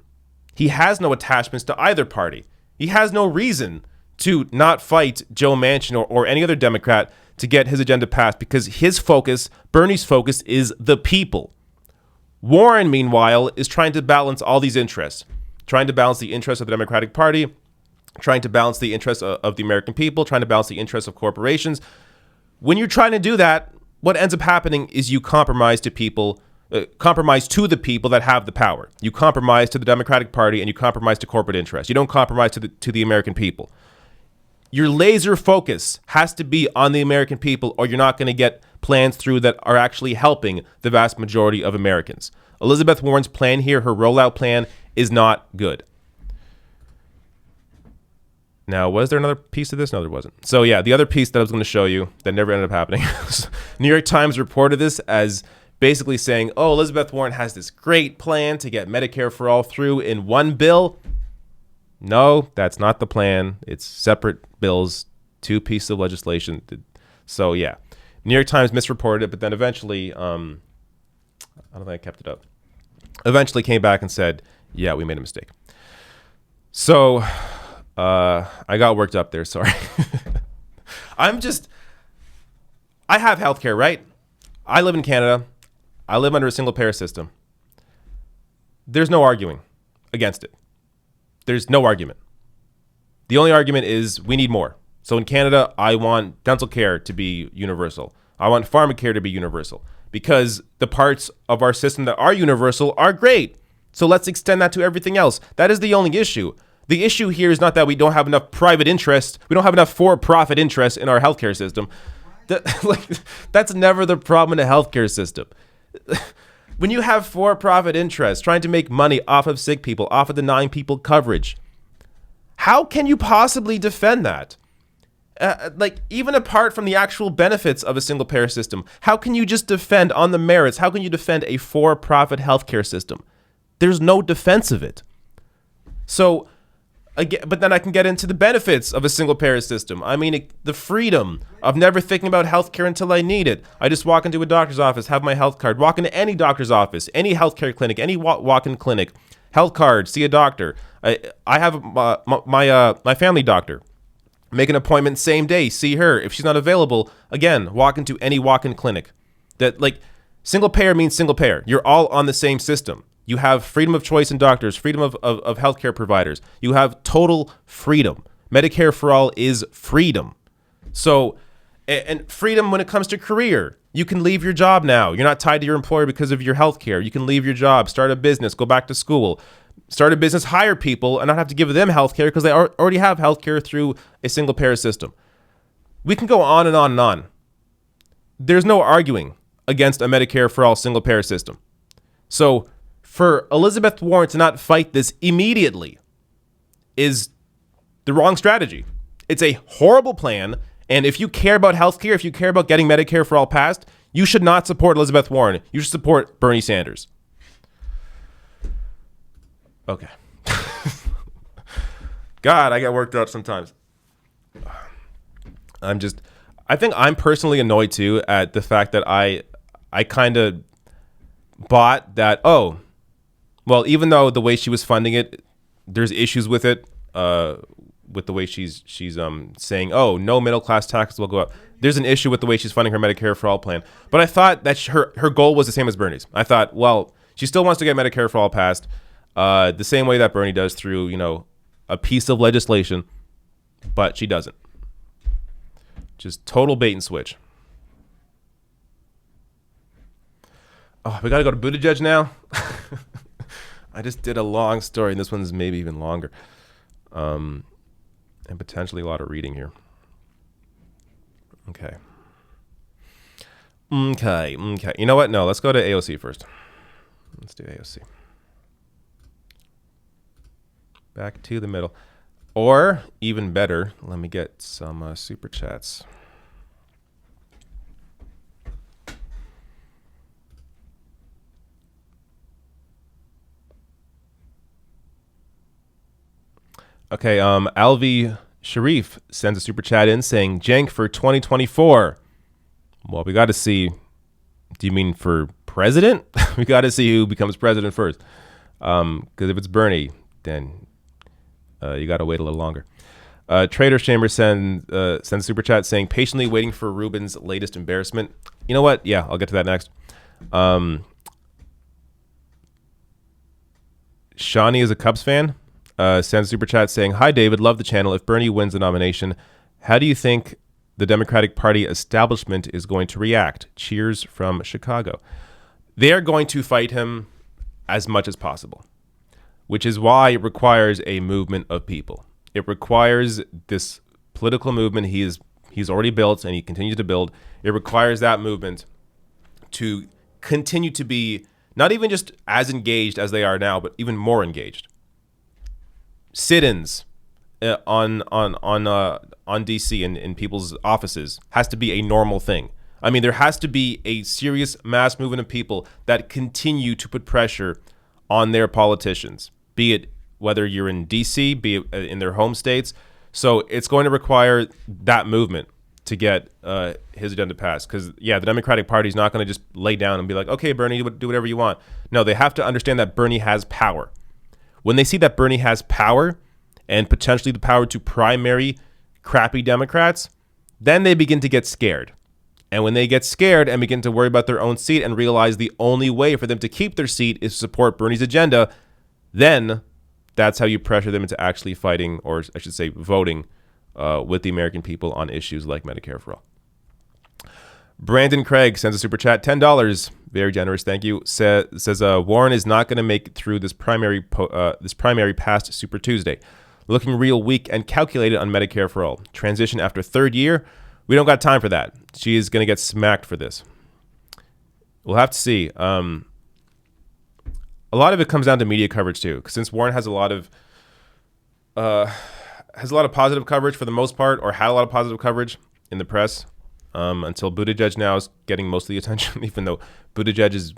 He has no attachments to either party. He has no reason to not fight Joe Manchin or any other Democrat to get his agenda passed, because his focus, Bernie's focus, is the people. Warren, meanwhile, is trying to balance all these interests, trying to balance the interests of the Democratic Party, trying to balance the interests of the American people, trying to balance the interests of corporations. When you're trying to do that, what ends up happening is you compromise to people, compromise to the people that have the power. You compromise to the Democratic Party and you compromise to corporate interests. You don't compromise to the American people. Your laser focus has to be on the American people, or you're not going to get plans through that are actually helping the vast majority of Americans. Elizabeth Warren's plan here, her rollout plan, is not good. Now, was there another piece to this? No, there wasn't. So yeah, the other piece that I was going to show you that never ended up happening. New York Times reported this as basically saying, oh, Elizabeth Warren has this great plan to get Medicare for all through in one bill. No, that's not the plan. It's separate bills, two pieces of legislation. So yeah, New York Times misreported it, but then eventually, I don't think I kept it up. Eventually came back and said, yeah, we made a mistake. So I got worked up there, sorry. I have healthcare, right? I live in Canada. I live under a single payer system. There's no arguing against it. There's no argument. The only argument is we need more. So in Canada, I want dental care to be universal. I want pharmacare to be universal, because the parts of our system that are universal are great. So let's extend that to everything else. That is the only issue. The issue here is not that we don't have enough private interest. We don't have enough for-profit interest in our healthcare system. That's never the problem in a healthcare system. When you have for-profit interests trying to make money off of sick people, off of denying people coverage, how can you possibly defend that? Even apart from the actual benefits of a single payer system, how can you just defend on the merits? How can you defend a for-profit healthcare system? There's no defense of it. So, again, but then I can get into the benefits of a single payer system. I mean, the freedom of never thinking about healthcare until I need it. I just walk into a doctor's office, have my health card, walk into any doctor's office, any healthcare clinic, any walk-in clinic, health card, see a doctor. I have my family doctor. Make an appointment same day, see her. If she's not available, again, walk into any walk-in clinic. Single payer means single payer. You're all on the same system. You have freedom of choice in doctors, freedom of healthcare providers. You have total freedom. Medicare for all is freedom. So, and freedom when it comes to career. You can leave your job now. You're not tied to your employer because of your healthcare. You can leave your job, start a business, go back to school, start a business, hire people, and not have to give them healthcare because they already have healthcare through a single payer system. We can go on and on and on. There's no arguing against a Medicare for all single payer system. So, for Elizabeth Warren to not fight this immediately is the wrong strategy. It's a horrible plan. And if you care about healthcare, if you care about getting Medicare for all passed, you should not support Elizabeth Warren. You should support Bernie Sanders. Okay. God, I get worked up sometimes. I think I'm personally annoyed too at the fact that I kind of bought that, well, even though the way she was funding it, there's issues with it, with the way she's saying, no middle class taxes will go up. There's an issue with the way she's funding her Medicare for all plan. But I thought that her goal was the same as Bernie's. I thought, well, she still wants to get Medicare for all passed, the same way that Bernie does through, a piece of legislation, but she doesn't. Just total bait and switch. Oh, we got to go to Buttigieg now. I just did a long story, and this one's maybe even longer. And potentially a lot of reading here. Okay. You know what? No, let's go to AOC first. Let's do AOC. Back to the middle. Or, even better, let me get some super chats. Okay, Alvi Sharif sends a super chat in saying, Cenk for 2024. Well, we got to see. Do you mean for president? We got to see who becomes president first. Because if it's Bernie, then you got to wait a little longer. Trader Chamber sends a super chat saying, patiently waiting for Rubin's latest embarrassment. You know what? Yeah, I'll get to that next. Shawnee is a Cubs fan. Sends a super chat saying, hi, David. Love the channel. If Bernie wins the nomination, how do you think the Democratic Party establishment is going to react? Cheers from Chicago. They are going to fight him as much as possible, which is why it requires a movement of people. It requires this political movement he's already built and he continues to build. It requires that movement to continue to be not even just as engaged as they are now, but even more engaged. Sit-ins on DC and in people's offices has to be a normal thing. I mean, there has to be a serious mass movement of people that continue to put pressure on their politicians, be it whether you're in DC, be it in their home states. So it's going to require that movement to get his agenda passed. Because, yeah, the Democratic Party is not going to just lay down and be like, okay, Bernie, do whatever you want. No, they have to understand that Bernie has power. When they see that Bernie has power and potentially the power to primary crappy Democrats, then they begin to get scared. And when they get scared and begin to worry about their own seat and realize the only way for them to keep their seat is to support Bernie's agenda, then that's how you pressure them into actually fighting, or I should say voting, with the American people on issues like Medicare for All. Brandon Craig sends a super chat, $10. Very generous, thank you. Says Warren is not going to make it through this primary past Super Tuesday. Looking real weak and calculated on Medicare for All. Transition after third year. We don't got time for that. She is going to get smacked for this. We'll have to see. A lot of it comes down to media coverage too, since Warren has a lot of positive coverage for the most part, or had a lot of positive coverage in the press. Until Buttigieg now is getting most of the attention, even though Buttigieg is,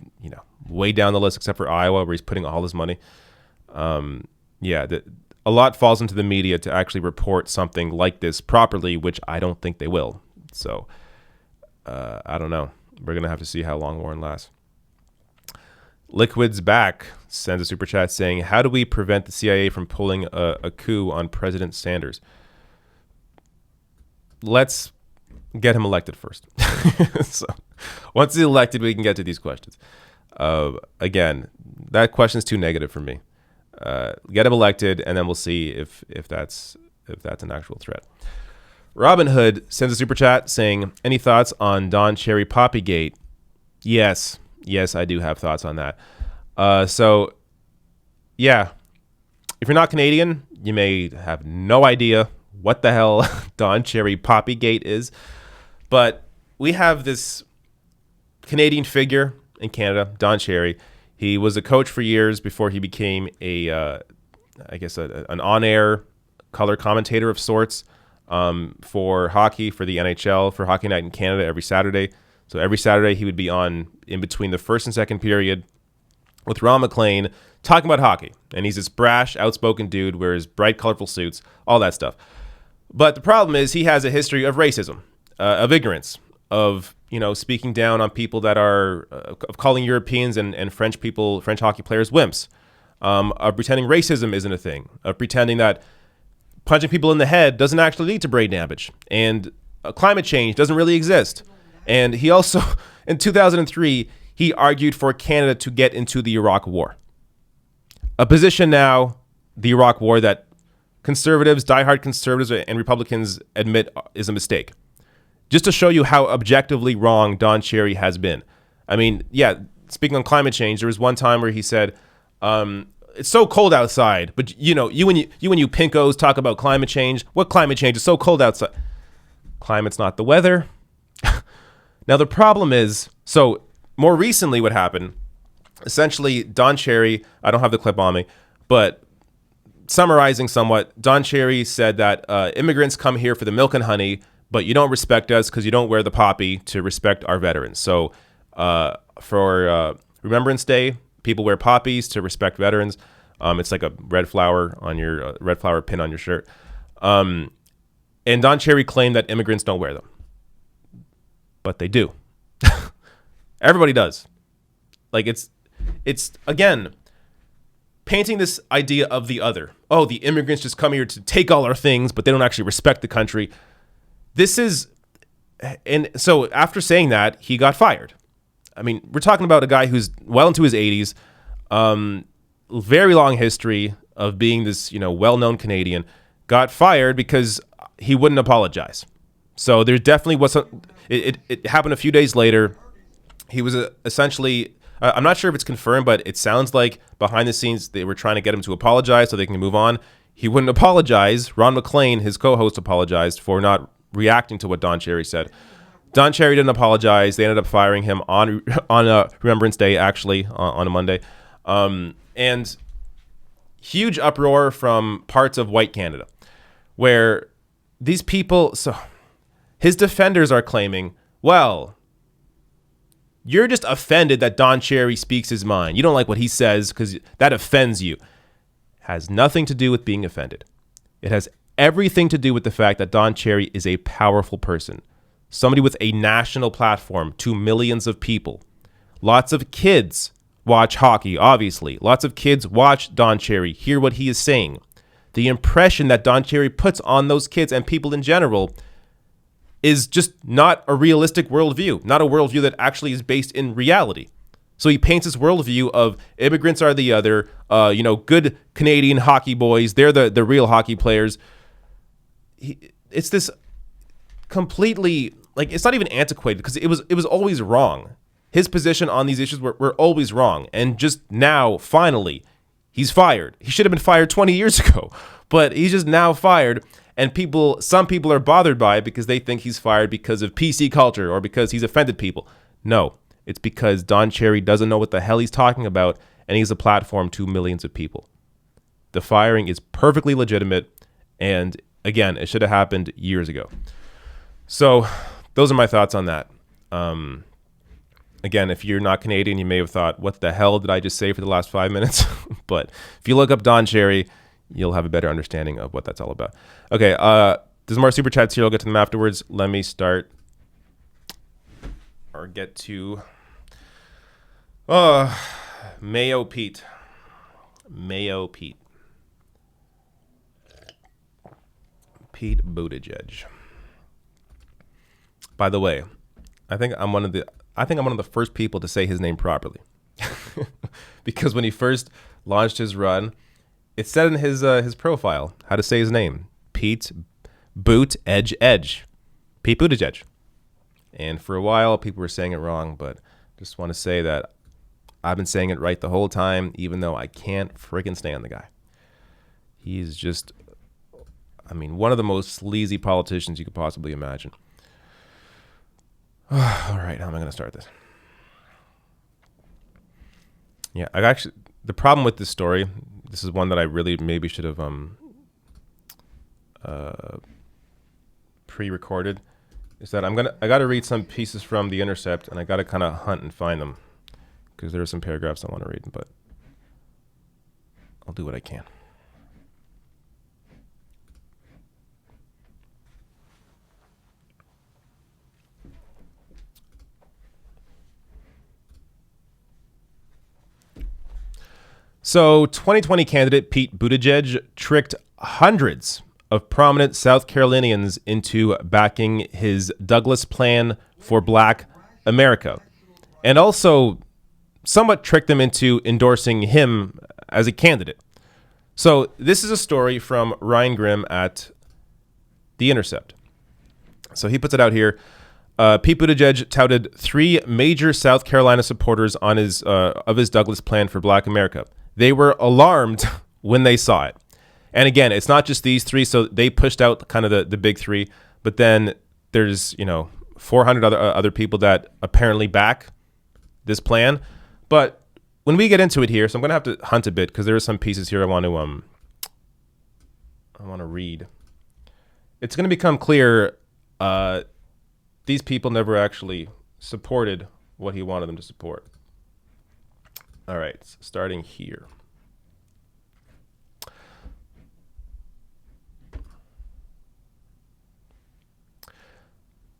way down the list except for Iowa, where he's putting all his money. A lot falls into the media to actually report something like this properly, which I don't think they will. So I don't know. We're going to have to see how long Warren lasts. Liquid's Back sends a super chat saying, how do we prevent the CIA from pulling a coup on President Sanders? Let's get him elected first. So once he's elected, we can get to these questions. Again, that question is too negative for me. Get him elected, and then we'll see if that's an actual threat. Robin Hood sends a super chat saying, any thoughts on Don Cherry Poppygate? Yes, I do have thoughts on that. So, yeah, if you're not Canadian, you may have no idea what the hell Don Cherry Poppygate is. But we have this Canadian figure in Canada, Don Cherry. He was a coach for years before he became an on-air color commentator of sorts for hockey, for the NHL, for Hockey Night in Canada every Saturday. So every Saturday he would be on in between the first and second period with Ron McLean talking about hockey. And he's this brash, outspoken dude, wears bright, colorful suits, all that stuff. But the problem is he has a history of racism, of ignorance, of speaking down on people that are, of calling Europeans and French hockey players wimps, of pretending racism isn't a thing, of pretending that punching people in the head doesn't actually lead to brain damage, and climate change doesn't really exist. And he also, in 2003, he argued for Canada to get into the Iraq War. A position now, the Iraq War, that conservatives, diehard conservatives and Republicans admit is a mistake. Just to show you how objectively wrong Don Cherry has been. I mean, yeah, speaking on climate change, there was one time where he said, it's so cold outside, but you and you pinkos talk about climate change. What climate change? It's so cold outside. Climate's not the weather. Now, the problem is, so more recently what happened, essentially Don Cherry, I don't have the clip on me, but summarizing somewhat, Don Cherry said that immigrants come here for the milk and honey, but you don't respect us because you don't wear the poppy to respect our veterans. So for Remembrance Day, people wear poppies to respect veterans. It's like a red flower on your red flower pin on your shirt. And Don Cherry claimed that immigrants don't wear them. But they do. Everybody does. Like it's again, painting this idea of the other. Oh, the immigrants just come here to take all our things, but they don't actually respect the country. And so after saying that, he got fired. I mean, we're talking about a guy who's well into his 80s, very long history of being this, well-known Canadian, got fired because he wouldn't apologize. So there definitely was it happened a few days later. He was essentially, I'm not sure if it's confirmed, but it sounds like behind the scenes they were trying to get him to apologize so they can move on. He wouldn't apologize. Ron MacLean, his co-host, apologized for not reacting to what Don Cherry said. Don Cherry didn't apologize. They ended up firing him on Remembrance Day, actually, on a Monday. And huge uproar from parts of white Canada, where these people, so his defenders are claiming, well, you're just offended that Don Cherry speaks his mind. You don't like what he says because that offends you. Has nothing to do with being offended. It has everything to do with the fact that Don Cherry is a powerful person. Somebody with a national platform to millions of people. Lots of kids watch hockey, obviously. Lots of kids watch Don Cherry, hear what he is saying. The impression that Don Cherry puts on those kids and people in general is just not a realistic worldview, not a worldview that actually is based in reality. So he paints this worldview of immigrants are the other, good Canadian hockey boys. They're the real hockey players. It's this completely, it's not even antiquated because it was always wrong. His position on these issues were always wrong. And just now, finally, he's fired. He should have been fired 20 years ago, but he's just now fired. And some people are bothered by it because they think he's fired because of PC culture or because he's offended people. No, it's because Don Cherry doesn't know what the hell he's talking about, and he's a platform to millions of people. The firing is perfectly legitimate, and again, it should have happened years ago. So those are my thoughts on that. Again, if you're not Canadian, you may have thought, what the hell did I just say for the last 5 minutes? But if you look up Don Cherry, you'll have a better understanding of what that's all about. Okay, there's more super chats here. I'll get to them afterwards. Let me start or get to Mayo Pete. Pete Buttigieg. By the way, I think I'm one of the first people to say his name properly. Because when he first launched his run, it said in his profile how to say his name. Pete Buttigieg. Pete Buttigieg. And for a while, people were saying it wrong, but just want to say that I've been saying it right the whole time, even though I can't friggin' stand the guy. He's just, one of the most sleazy politicians you could possibly imagine. All right, how am I going to start this? Yeah, the problem with this story, this is one that I really maybe should have pre-recorded, is that I got to read some pieces from The Intercept, and I got to kind of hunt and find them because there are some paragraphs I want to read, but I'll do what I can. So 2020 candidate Pete Buttigieg tricked hundreds of prominent South Carolinians into backing his Douglas plan for Black America, and also somewhat tricked them into endorsing him as a candidate. So this is a story from Ryan Grimm at The Intercept. So he puts it out here. Pete Buttigieg touted 3 major South Carolina supporters on his Douglas plan for Black America. They were alarmed when they saw it. And again, it's not just these 3. So they pushed out kind of the big 3. But then there's, 400 other people that apparently back this plan. But when we get into it here, so I'm going to have to hunt a bit because there are some pieces here I want to read. It's going to become clear these people never actually supported what he wanted them to support. All right, starting here.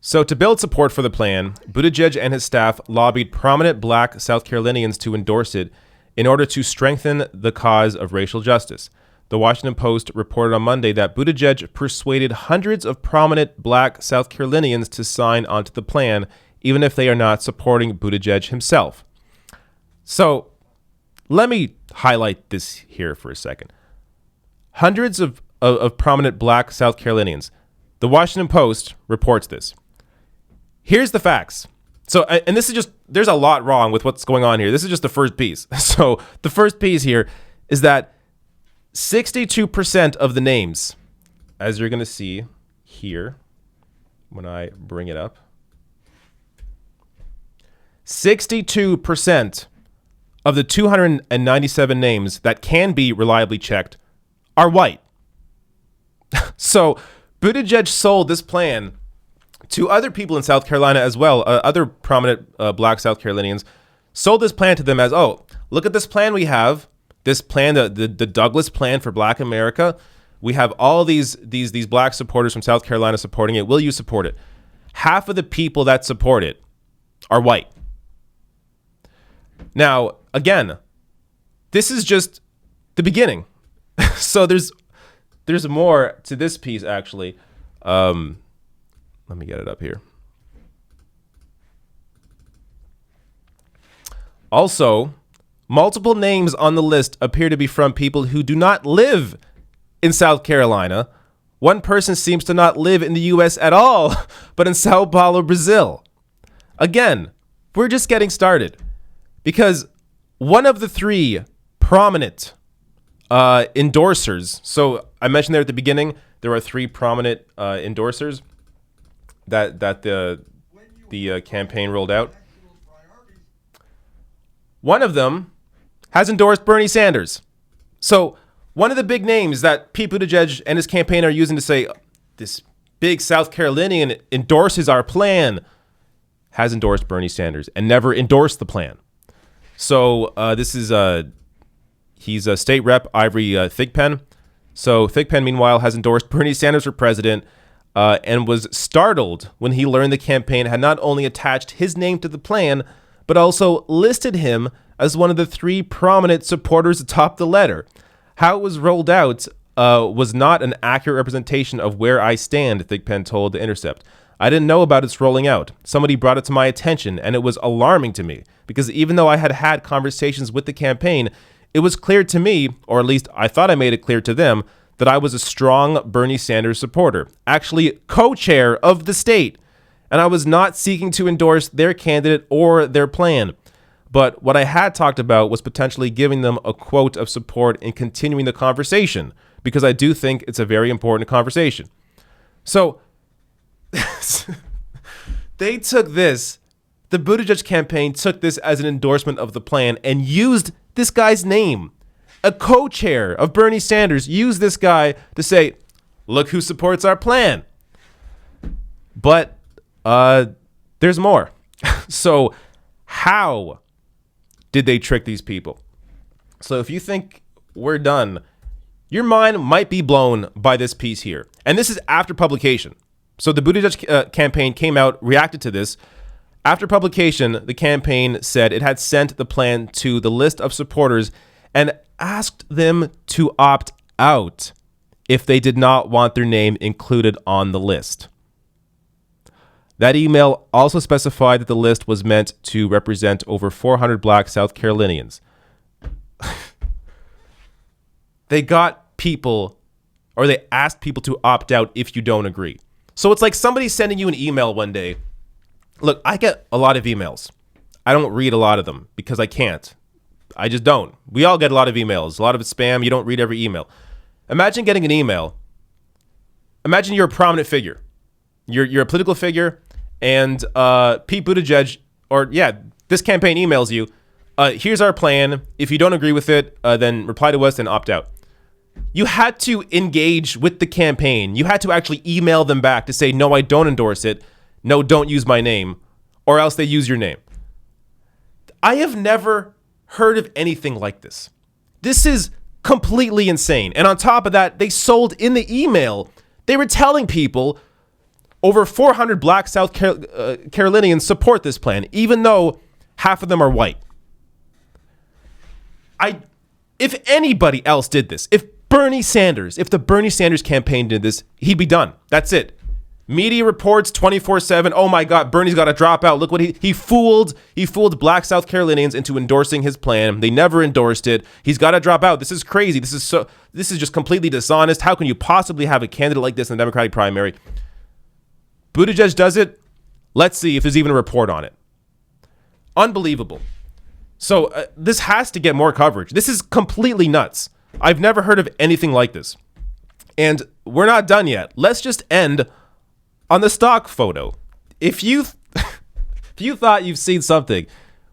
So to build support for the plan, Buttigieg and his staff lobbied prominent black South Carolinians to endorse it in order to strengthen the cause of racial justice. The Washington Post reported on Monday that Buttigieg persuaded hundreds of prominent black South Carolinians to sign onto the plan, even if they are not supporting Buttigieg himself. So let me highlight this here for a second. Hundreds of prominent black South Carolinians. The Washington Post reports this. Here's the facts. So, and this is just, there's a lot wrong with what's going on here. This is just the first piece. So the first piece here is that 62% of the names, as you're going to see here when I bring it up, 62% of the 297 names that can be reliably checked are white. So Buttigieg sold this plan to other people in South Carolina as well, other prominent black South Carolinians, sold this plan to them as, oh, look at this plan we have. This plan, the Douglas plan for Black America, we have all these black supporters from South Carolina supporting it. Will you support it? Half of the people that support it are white. Now, again, this is just the beginning. So there's more to this piece, actually. Let me get it up here. Also, multiple names on the list appear to be from people who do not live in South Carolina. One person seems to not live in the U.S. at all, but in Sao Paulo, Brazil. Again, we're just getting started because one of the three prominent endorsers, so I mentioned there at the beginning, there are three prominent endorsers that the campaign rolled out. One of them has endorsed Bernie Sanders. So one of the big names that Pete Buttigieg and his campaign are using to say this big South Carolinian endorses our plan has endorsed Bernie Sanders and never endorsed the plan. So this is he's a state rep, Ivory Thigpen. So Thigpen, meanwhile, has endorsed Bernie Sanders for president and was startled when he learned the campaign had not only attached his name to the plan, but also listed him as one of the three prominent supporters atop the letter. How it was rolled out was not an accurate representation of where I stand, Thigpen told The Intercept. I didn't know about its rolling out. Somebody brought it to my attention, and it was alarming to me, because even though I had had conversations with the campaign, it was clear to me, or at least I thought I made it clear to them, that I was a strong Bernie Sanders supporter, actually co-chair of the state, and I was not seeking to endorse their candidate or their plan. But what I had talked about was potentially giving them a quote of support and continuing the conversation, because I do think it's a very important conversation. So they took this, the Buttigieg campaign took this as an endorsement of the plan and used this guy's name. A co-chair of Bernie Sanders used this guy to say, look who supports our plan. But there's more. So how did they trick these people? So if you think we're done, your mind might be blown by this piece here. And this is after publication. So the Buttigieg campaign came out, reacted to this. After publication, the campaign said it had sent the plan to the list of supporters and asked them to opt out if they did not want their name included on the list. That email also specified that the list was meant to represent over 400 black South Carolinians. They got people, or they asked people to opt out if you don't agree. So it's like somebody sending you an email one day. Look, I get a lot of emails. I don't read a lot of them because I can't. I just don't. We all get a lot of emails. A lot of it's spam. You don't read every email. Imagine getting an email. Imagine you're a prominent figure. You're a political figure, and Pete Buttigieg, or this campaign emails you. Here's our plan. If you don't agree with it, then reply to us and opt out. You had to engage with the campaign. You had to actually email them back to say, no, I don't endorse it. No, don't use my name, or else they use your name. I have never heard of anything like this. This is completely insane. And on top of that, they sold in the email. They were telling people, Over 400 black South Carolinians support this plan, even though half of them are white. If anybody else did this, if the Bernie Sanders campaign did this, he'd be done. That's it. Media reports 24/7. Oh my God, Bernie's got to drop out. Look what he fooled black South Carolinians into endorsing his plan. They never endorsed it. He's got to drop out. This is crazy. This is just completely dishonest. How can you possibly have a candidate like this in the Democratic primary? Buttigieg does it. Let's see if there's even a report on it. Unbelievable. So this has to get more coverage. This is completely nuts. I've never heard of anything like this. And we're not done yet. Let's just end on the stock photo. If you thought you've seen something,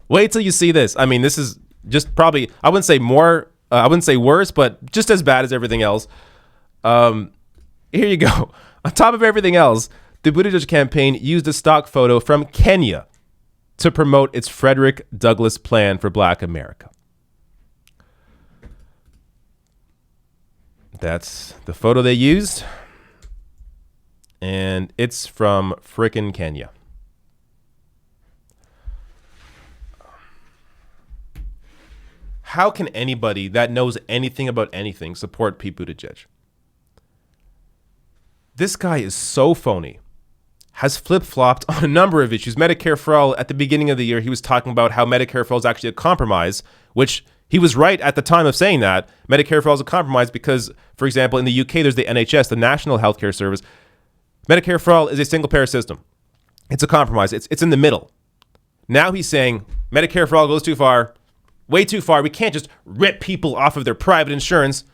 wait till you see this. I mean, this is just probably, I wouldn't say worse, but just as bad as everything else. Here you go. On top of everything else, the Buttigieg campaign used a stock photo from Kenya to promote its Frederick Douglass plan for Black America. That's the photo they used. And it's from frickin' Kenya. How can anybody that knows anything about anything support Pete Buttigieg? This guy is so phony. Has flip-flopped on a number of issues. Medicare for All, at the beginning of the year, he was talking about how Medicare for All is actually a compromise, which he was right at the time of saying that. Medicare for All is a compromise because, for example, in the UK, there's the NHS, the National Healthcare Service. Medicare for All is a single-payer system. It's a compromise. It's in the middle. Now he's saying Medicare for All goes too far, way too far. We can't just rip people off of their private insurance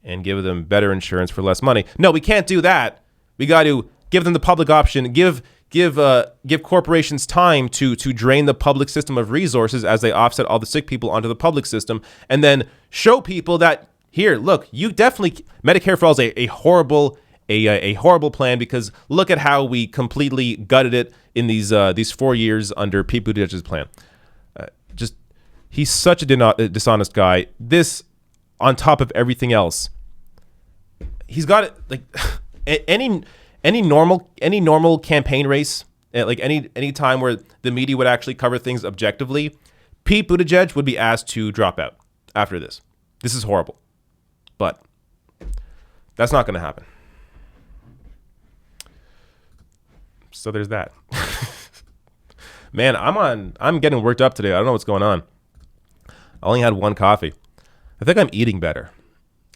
and give them better insurance for less money. No, we can't do that. We got to give them the public option, give corporations time to drain the public system of resources as they offset all the sick people onto the public system, and then show people that, here, look, you definitely, Medicare for All is a horrible plan, because look at how we completely gutted it in these 4 years under Pete Buttigieg's plan. He's such a dishonest guy. This, on top of everything else, he's got it like any normal campaign race, like any time where the media would actually cover things objectively, Pete Buttigieg would be asked to drop out after this. This is horrible, but that's not going to happen. So there's that. Man, I'm getting worked up today. I don't know what's going on. I only had one coffee. I think I'm eating better.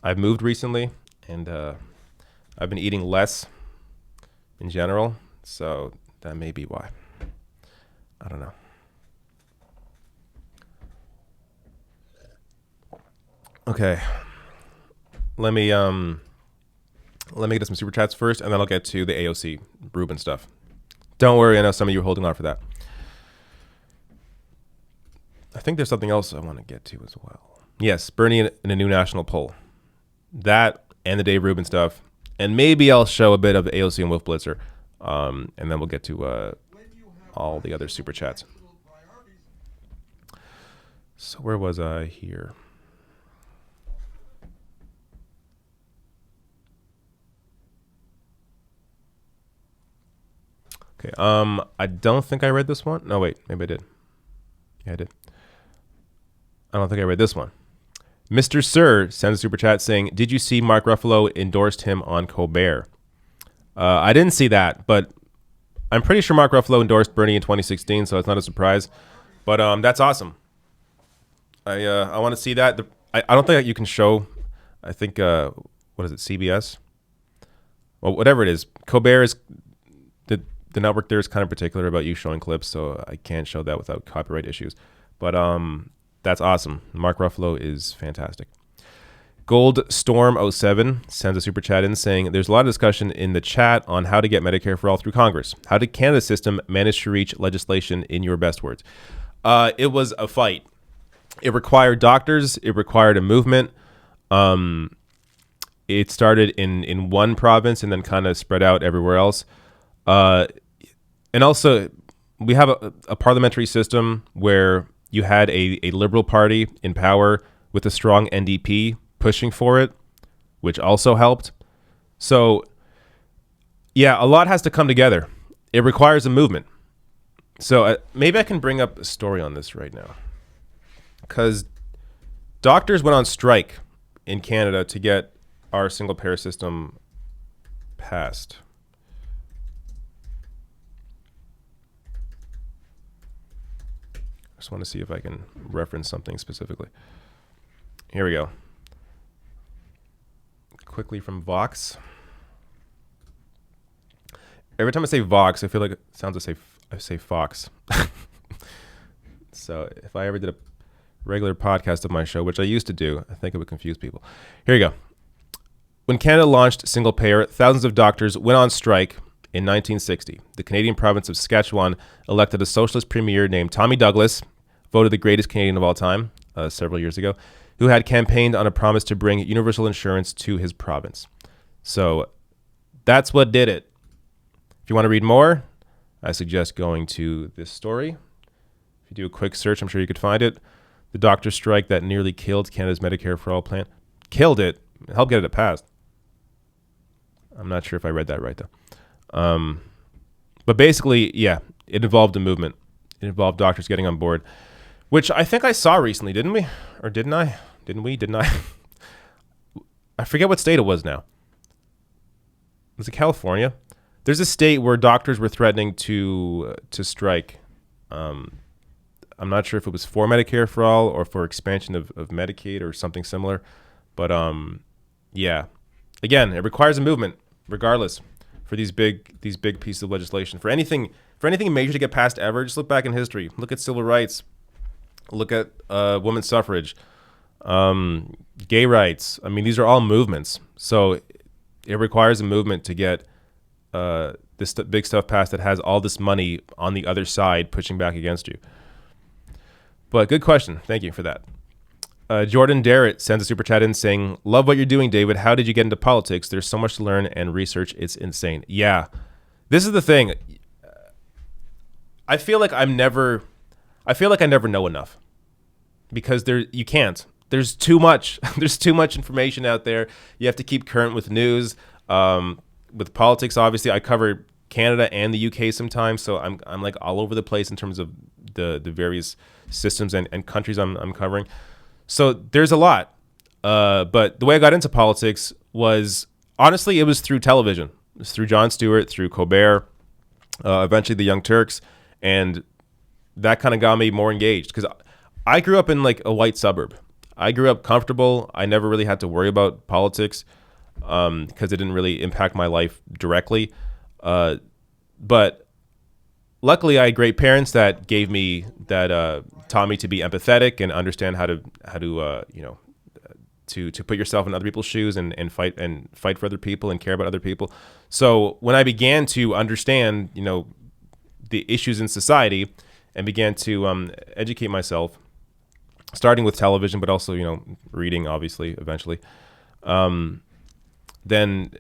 I've moved recently, and I've been eating less in general, so that may be why. I don't know. Okay. Let me get to some super chats first, and then I'll get to the AOC Rubin stuff. Don't worry, I know some of you are holding on for that. I think there's something else I want to get to as well. Yes, Bernie in a new national poll. That and the Dave Rubin stuff. And maybe I'll show a bit of AOC and Wolf Blitzer. And then we'll get to all the other super chats. So where was I here? Okay, I don't think I read this one. No, wait, maybe I did. Yeah, I did. I don't think I read this one. Mr. Sir sends a super chat saying, did you see Mark Ruffalo endorsed him on Colbert? I didn't see that, but I'm pretty sure Mark Ruffalo endorsed Bernie in 2016, so it's not a surprise. But that's awesome. I want to see that. I don't think you can show, I think, what is it, CBS? Well, whatever it is. Colbert is, the network there is kind of particular about you showing clips, so I can't show that without copyright issues. But that's awesome. Mark Ruffalo is fantastic. Gold Storm 07 sends a super chat in saying, there's a lot of discussion in the chat on how to get Medicare for All through Congress. How did Canada's system manage to reach legislation, in your best words? It was a fight. It required doctors. It required a movement. It started in one province and then kind of spread out everywhere else. And also, we have a parliamentary system where you had a Liberal Party in power with a strong NDP pushing for it, which also helped. So, yeah, a lot has to come together. It requires a movement. So maybe I can bring up a story on this right now. Because doctors went on strike in Canada to get our single-payer system passed. I just want to see if I can reference something specifically. Here we go. Quickly from Vox. Every time I say Vox, I feel like it sounds I say Fox. So if I ever did a regular podcast of my show, which I used to do, I think it would confuse people. Here you go. When Canada launched single payer, thousands of doctors went on strike in 1960. The Canadian province of Saskatchewan elected a socialist premier named Tommy Douglas, voted the greatest Canadian of all time several years ago, who had campaigned on a promise to bring universal insurance to his province. So that's what did it. If you want to read more, I suggest going to this story. If you do a quick search, I'm sure you could find it. The doctor strike that nearly killed Canada's Medicare for All plan. Killed it. Helped get it passed. I'm not sure if I read that right, though. But basically, yeah, it involved a movement. It involved doctors getting on board, which I think I saw recently, didn't we? Or didn't I? Didn't we? Didn't I? I forget what state it was now. Was it California? There's a state where doctors were threatening to strike. I'm not sure if it was for Medicare for All or for expansion of Medicaid or something similar. But yeah, again, it requires a movement, regardless, for these big pieces of legislation. For anything major to get passed ever, just look back in history. Look at civil rights. Look at women's suffrage, gay rights. I mean, these are all movements. So it requires a movement to get this big stuff passed that has all this money on the other side pushing back against you. But good question. Thank you for that. Jordan Darrett sends a super chat in saying, "Love what you're doing, David. How did you get into politics? There's so much to learn and research. It's insane." Yeah, this is the thing. I feel like I never know enough because you can't. There's too much. There's too much information out there. You have to keep current with news. With politics, obviously, I cover Canada and the UK sometimes, so I'm like all over the place in terms of the various systems and countries I'm covering. So there's a lot. But the way I got into politics was, honestly, it was through television. It was through Jon Stewart, through Colbert, eventually the Young Turks, and that kind of got me more engaged because I grew up in like a white suburb. I grew up comfortable. I never really had to worry about politics because it didn't really impact my life directly. But luckily, I had great parents that gave me that taught me to be empathetic and understand how to put yourself in other people's shoes and fight for other people and care about other people. So when I began to understand, the issues in society and began to educate myself, starting with television, but also, reading, obviously, eventually, then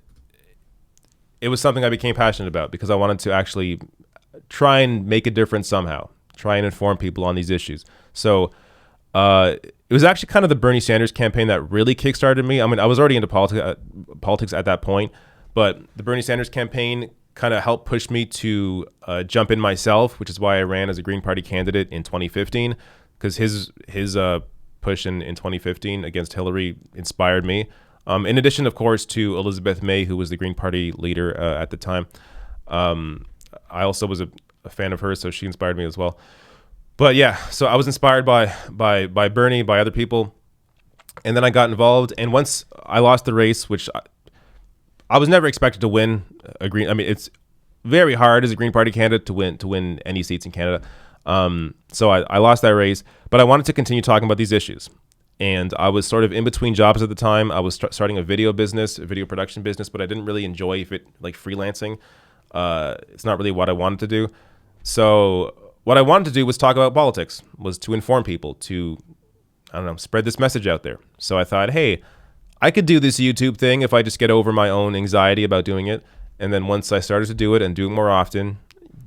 it was something I became passionate about because I wanted to actually try and make a difference somehow, try and inform people on these issues. So it was actually kind of the Bernie Sanders campaign that really kickstarted me. I mean, I was already into politics at that point, but the Bernie Sanders campaign kind of helped push me to jump in myself, which is why I ran as a Green Party candidate in 2015, because his push in 2015 against Hillary inspired me. In addition, of course, to Elizabeth May, who was the Green Party leader at the time. I also was a fan of hers, so she inspired me as well. But yeah, so I was inspired by Bernie, by other people, and then I got involved. And once I lost the race, which I was never expected to win it's very hard as a Green Party candidate to win any seats in Canada. So I lost that race, but I wanted to continue talking about these issues. And I was sort of in between jobs at the time. I was starting a video production business, but I didn't really enjoy freelancing. It's not really what I wanted to do. So what I wanted to do was talk about politics, was to inform people, to, spread this message out there. So I thought, hey, I could do this YouTube thing if I just get over my own anxiety about doing it. And then once I started to do it and do it more often,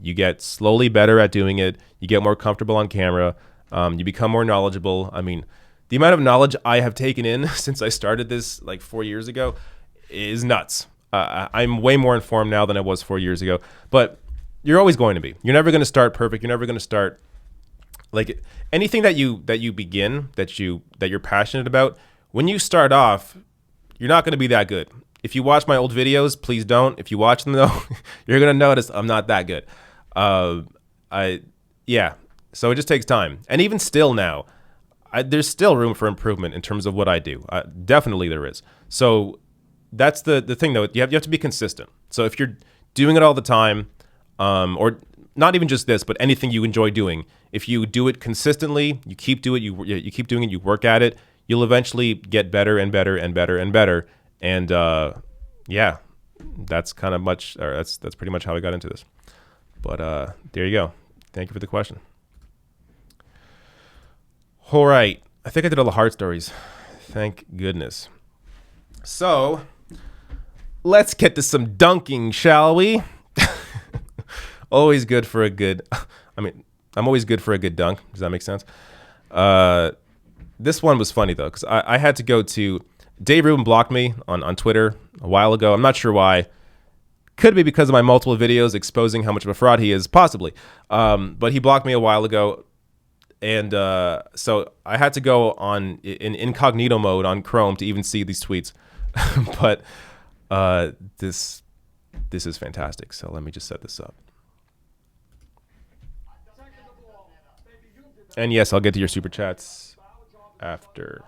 you get slowly better at doing it. You get more comfortable on camera. You become more knowledgeable. I mean, the amount of knowledge I have taken in since I started this 4 years ago is nuts. I'm way more informed now than I was 4 years ago. But you're always going to be. You're never going to start perfect. You're never going to start like anything that you begin that you're passionate about. When you start off, you're not going to be that good. If you watch my old videos, please don't. If you watch them though, you're going to notice I'm not that good. So it just takes time. And even still now, there's still room for improvement in terms of what I do. Definitely there is. So that's the thing though. You have to be consistent. So if you're doing it all the time, or not even just this, but anything you enjoy doing, if you do it consistently, you keep doing it, you keep doing it, you work at it, you'll eventually get better and better and better and better. And that's kind of that's pretty much how I got into this. But there you go. Thank you for the question. All right. I think I did all the hard stories. Thank goodness. So let's get to some dunking, shall we? Always good for a good, I'm always good for a good dunk. Does that make sense? This one was funny though, because I had to go to, Dave Rubin blocked me on Twitter a while ago. I'm not sure why. Could be because of my multiple videos exposing how much of a fraud he is, possibly. But he blocked me a while ago. And so I had to go in incognito mode on Chrome to even see these tweets. But this is fantastic. So let me just set this up. And yes, I'll get to your super chats after.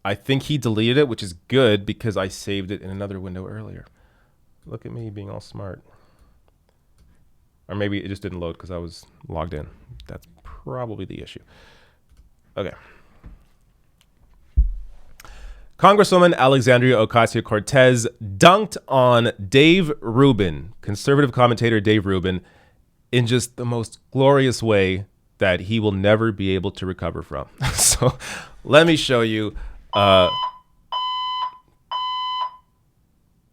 I think he deleted it, which is good because I saved it in another window earlier. Look at me being all smart. Or maybe it just didn't load because I was logged in. That's probably the issue. Okay. Congresswoman Alexandria Ocasio-Cortez dunked on Dave Rubin, conservative commentator Dave Rubin, in just the most glorious way that he will never be able to recover from. So let me show you. Did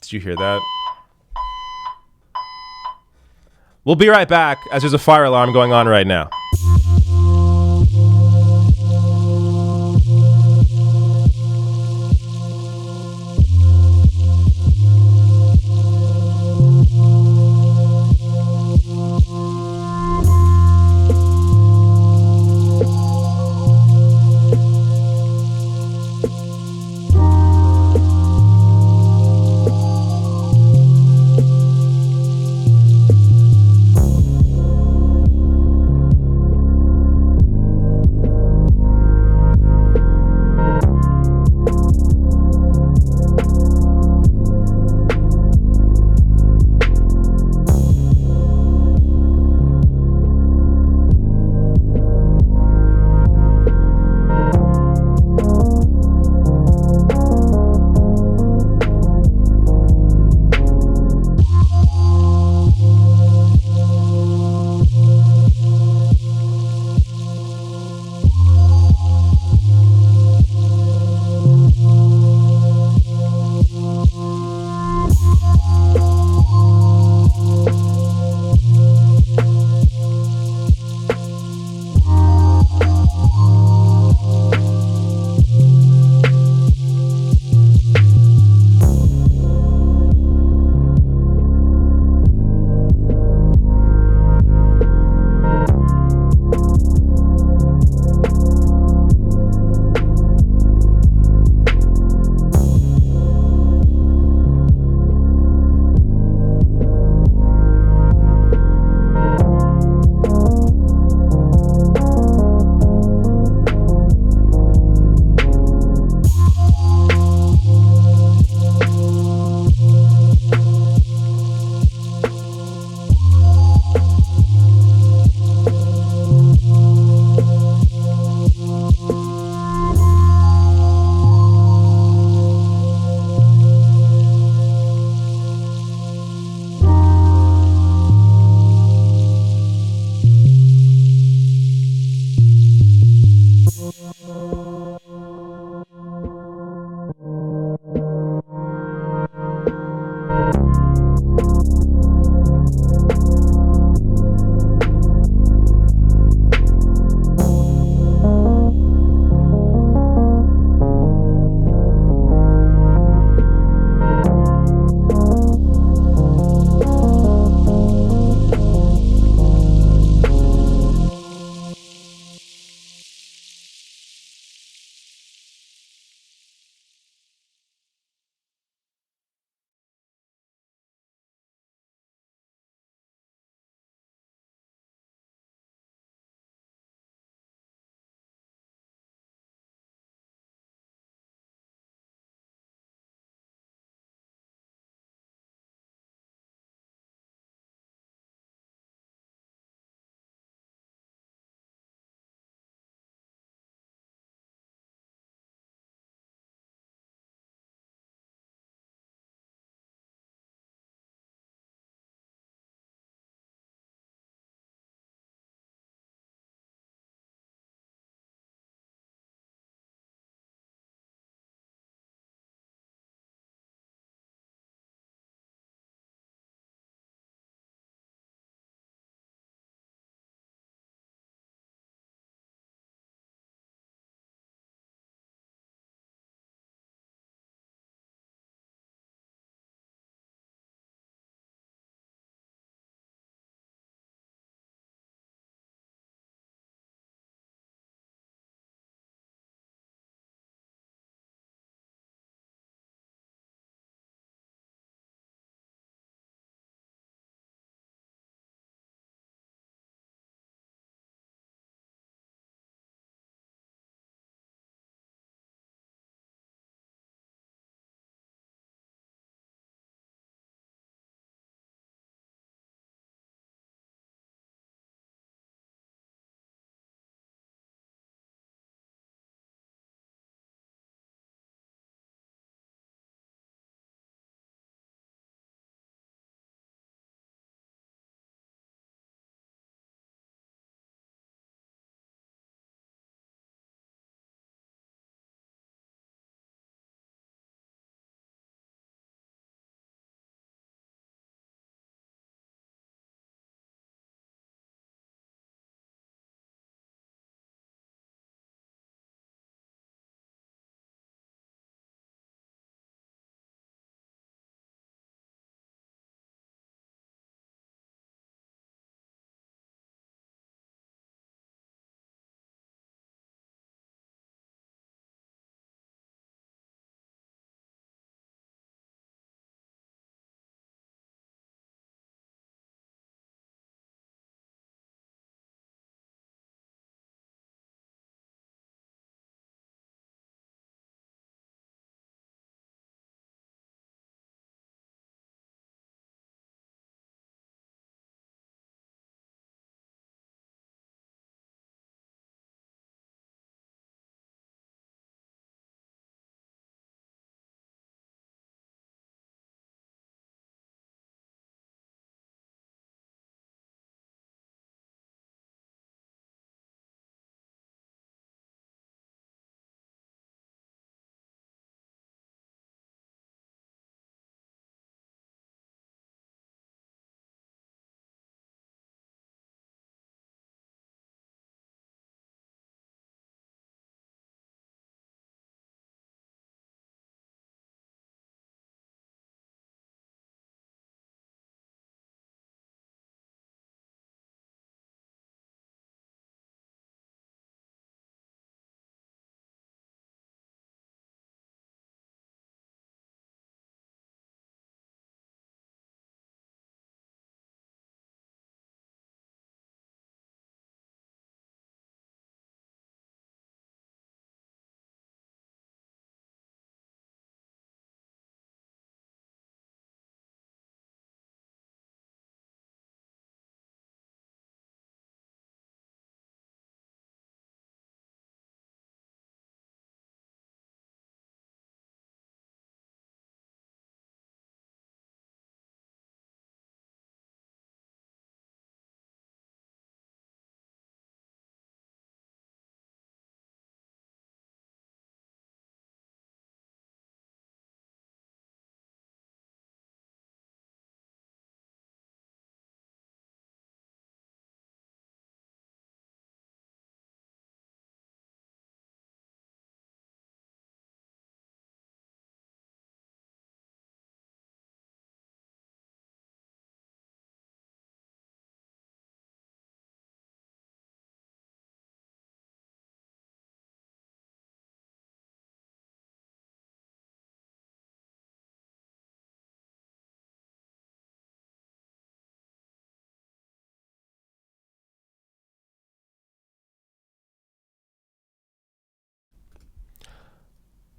you hear that? We'll be right back as there's a fire alarm going on right now.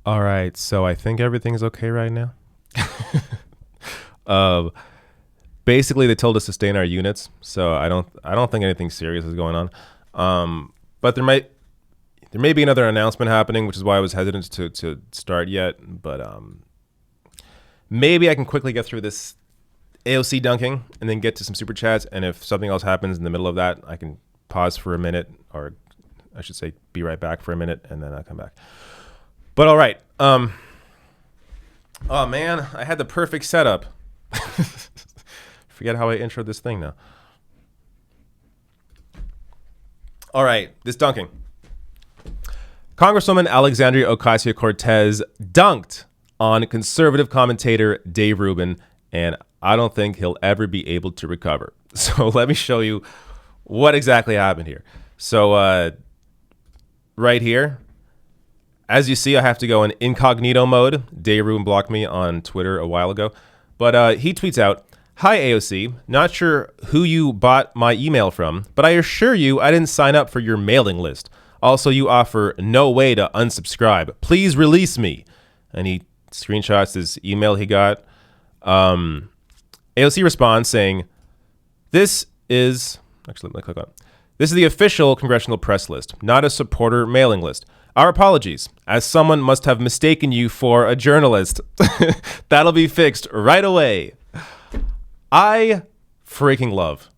All right, so I think everything's okay right now. Basically, they told us to stay in our units, so I don't think anything serious is going on. But there may be another announcement happening, which is why I was hesitant to start yet. But maybe I can quickly get through this AOC dunking and then get to some super chats. And if something else happens in the middle of that, I can pause for a minute, or I should say, be right back for a minute, and then I'll come back. But all right. Oh man, I had the perfect setup. Forget how I introed this thing now. All right, this dunking. Congresswoman Alexandria Ocasio-Cortez dunked on conservative commentator Dave Rubin, and I don't think he'll ever be able to recover. So let me show you what exactly happened here. So right here, as you see, I have to go in incognito mode. Dave Rubin blocked me on Twitter a while ago. But he tweets out, "Hi, AOC. Not sure who you bought my email from, but I assure you I didn't sign up for your mailing list. Also, you offer no way to unsubscribe. Please release me." And he screenshots his email he got. AOC responds saying, This is the official congressional press list, not a supporter mailing list. Our apologies, as someone must have mistaken you for a journalist. That'll be fixed right away. I freaking love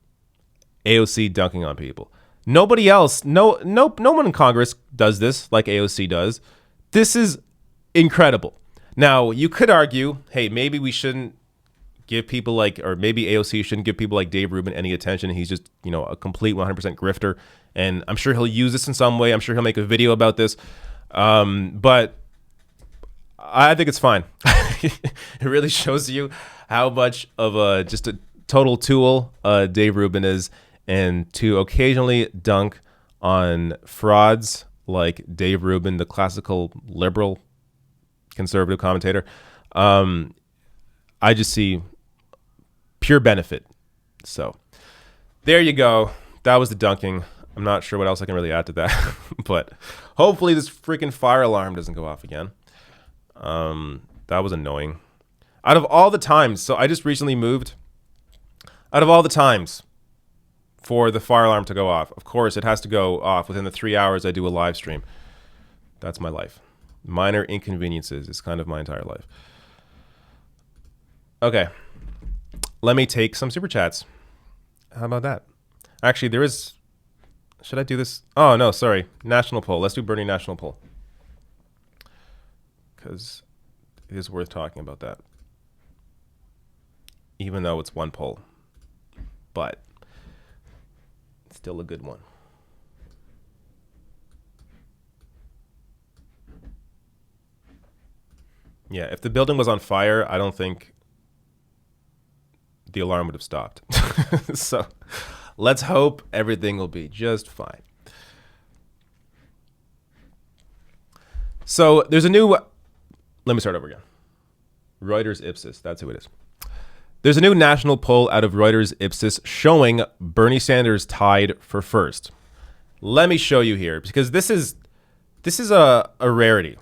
AOC dunking on people. Nobody else, no one in Congress does this like AOC does. This is incredible. Now, you could argue, hey, maybe we shouldn't give people like, or maybe AOC shouldn't give people like Dave Rubin any attention. He's just, a complete 100% grifter. And I'm sure he'll use this in some way. I'm sure he'll make a video about this. But I think it's fine. It really shows you how much of just a total tool Dave Rubin is. And to occasionally dunk on frauds like Dave Rubin, the classical liberal conservative commentator, I just see pure benefit. So there you go. That was the dunking. I'm not sure what else I can really add to that, but hopefully this freaking fire alarm doesn't go off again. That was annoying. Out of all the times, so I just recently moved. Out of all the times for the fire alarm to go off, of course it has to go off within the 3 hours I do a live stream. That's my life. Minor inconveniences is kind of my entire life. Okay. Let me take some super chats. How about that? Actually, there is... Should I do this? Oh, no, sorry. National poll. Let's do Bernie national poll. Because it is worth talking about that. Even though it's one poll. But it's still a good one. Yeah, if the building was on fire, I don't think the alarm would have stopped. So let's hope everything will be just fine. So there's a new... Let me start over again. Reuters Ipsos, that's who it is. There's a new national poll out of Reuters Ipsos showing Bernie Sanders tied for first. Let me show you here, because this is a rarity.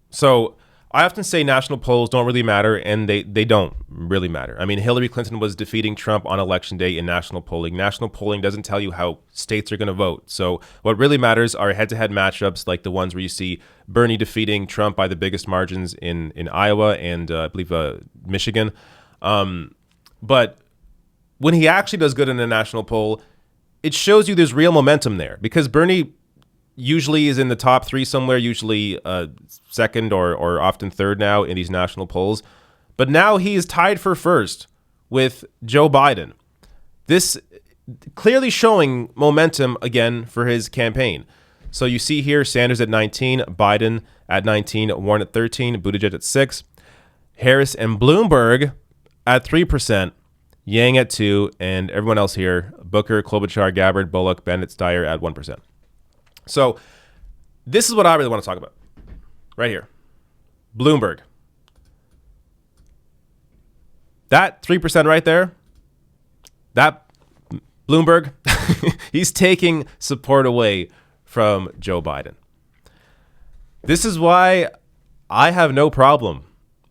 So I often say national polls don't really matter, and they don't really matter. I mean, Hillary Clinton was defeating Trump on election day in national polling. National polling doesn't tell you how states are going to vote. So what really matters are head-to-head matchups like the ones where you see Bernie defeating Trump by the biggest margins in Iowa and I believe Michigan. But when he actually does good in a national poll, it shows you there's real momentum there, because Bernie usually is in the top three somewhere, usually second or often third now in these national polls. But now he is tied for first with Joe Biden. This clearly showing momentum again for his campaign. So you see here Sanders at 19, Biden at 19, Warren at 13, Buttigieg at 6, Harris and Bloomberg at 3%, Yang at 2, and everyone else here, Booker, Klobuchar, Gabbard, Bullock, Bennett, Steyer at 1%. So this is what I really want to talk about right here. Bloomberg. That 3% right there, that Bloomberg, he's taking support away from Joe Biden. This is why I have no problem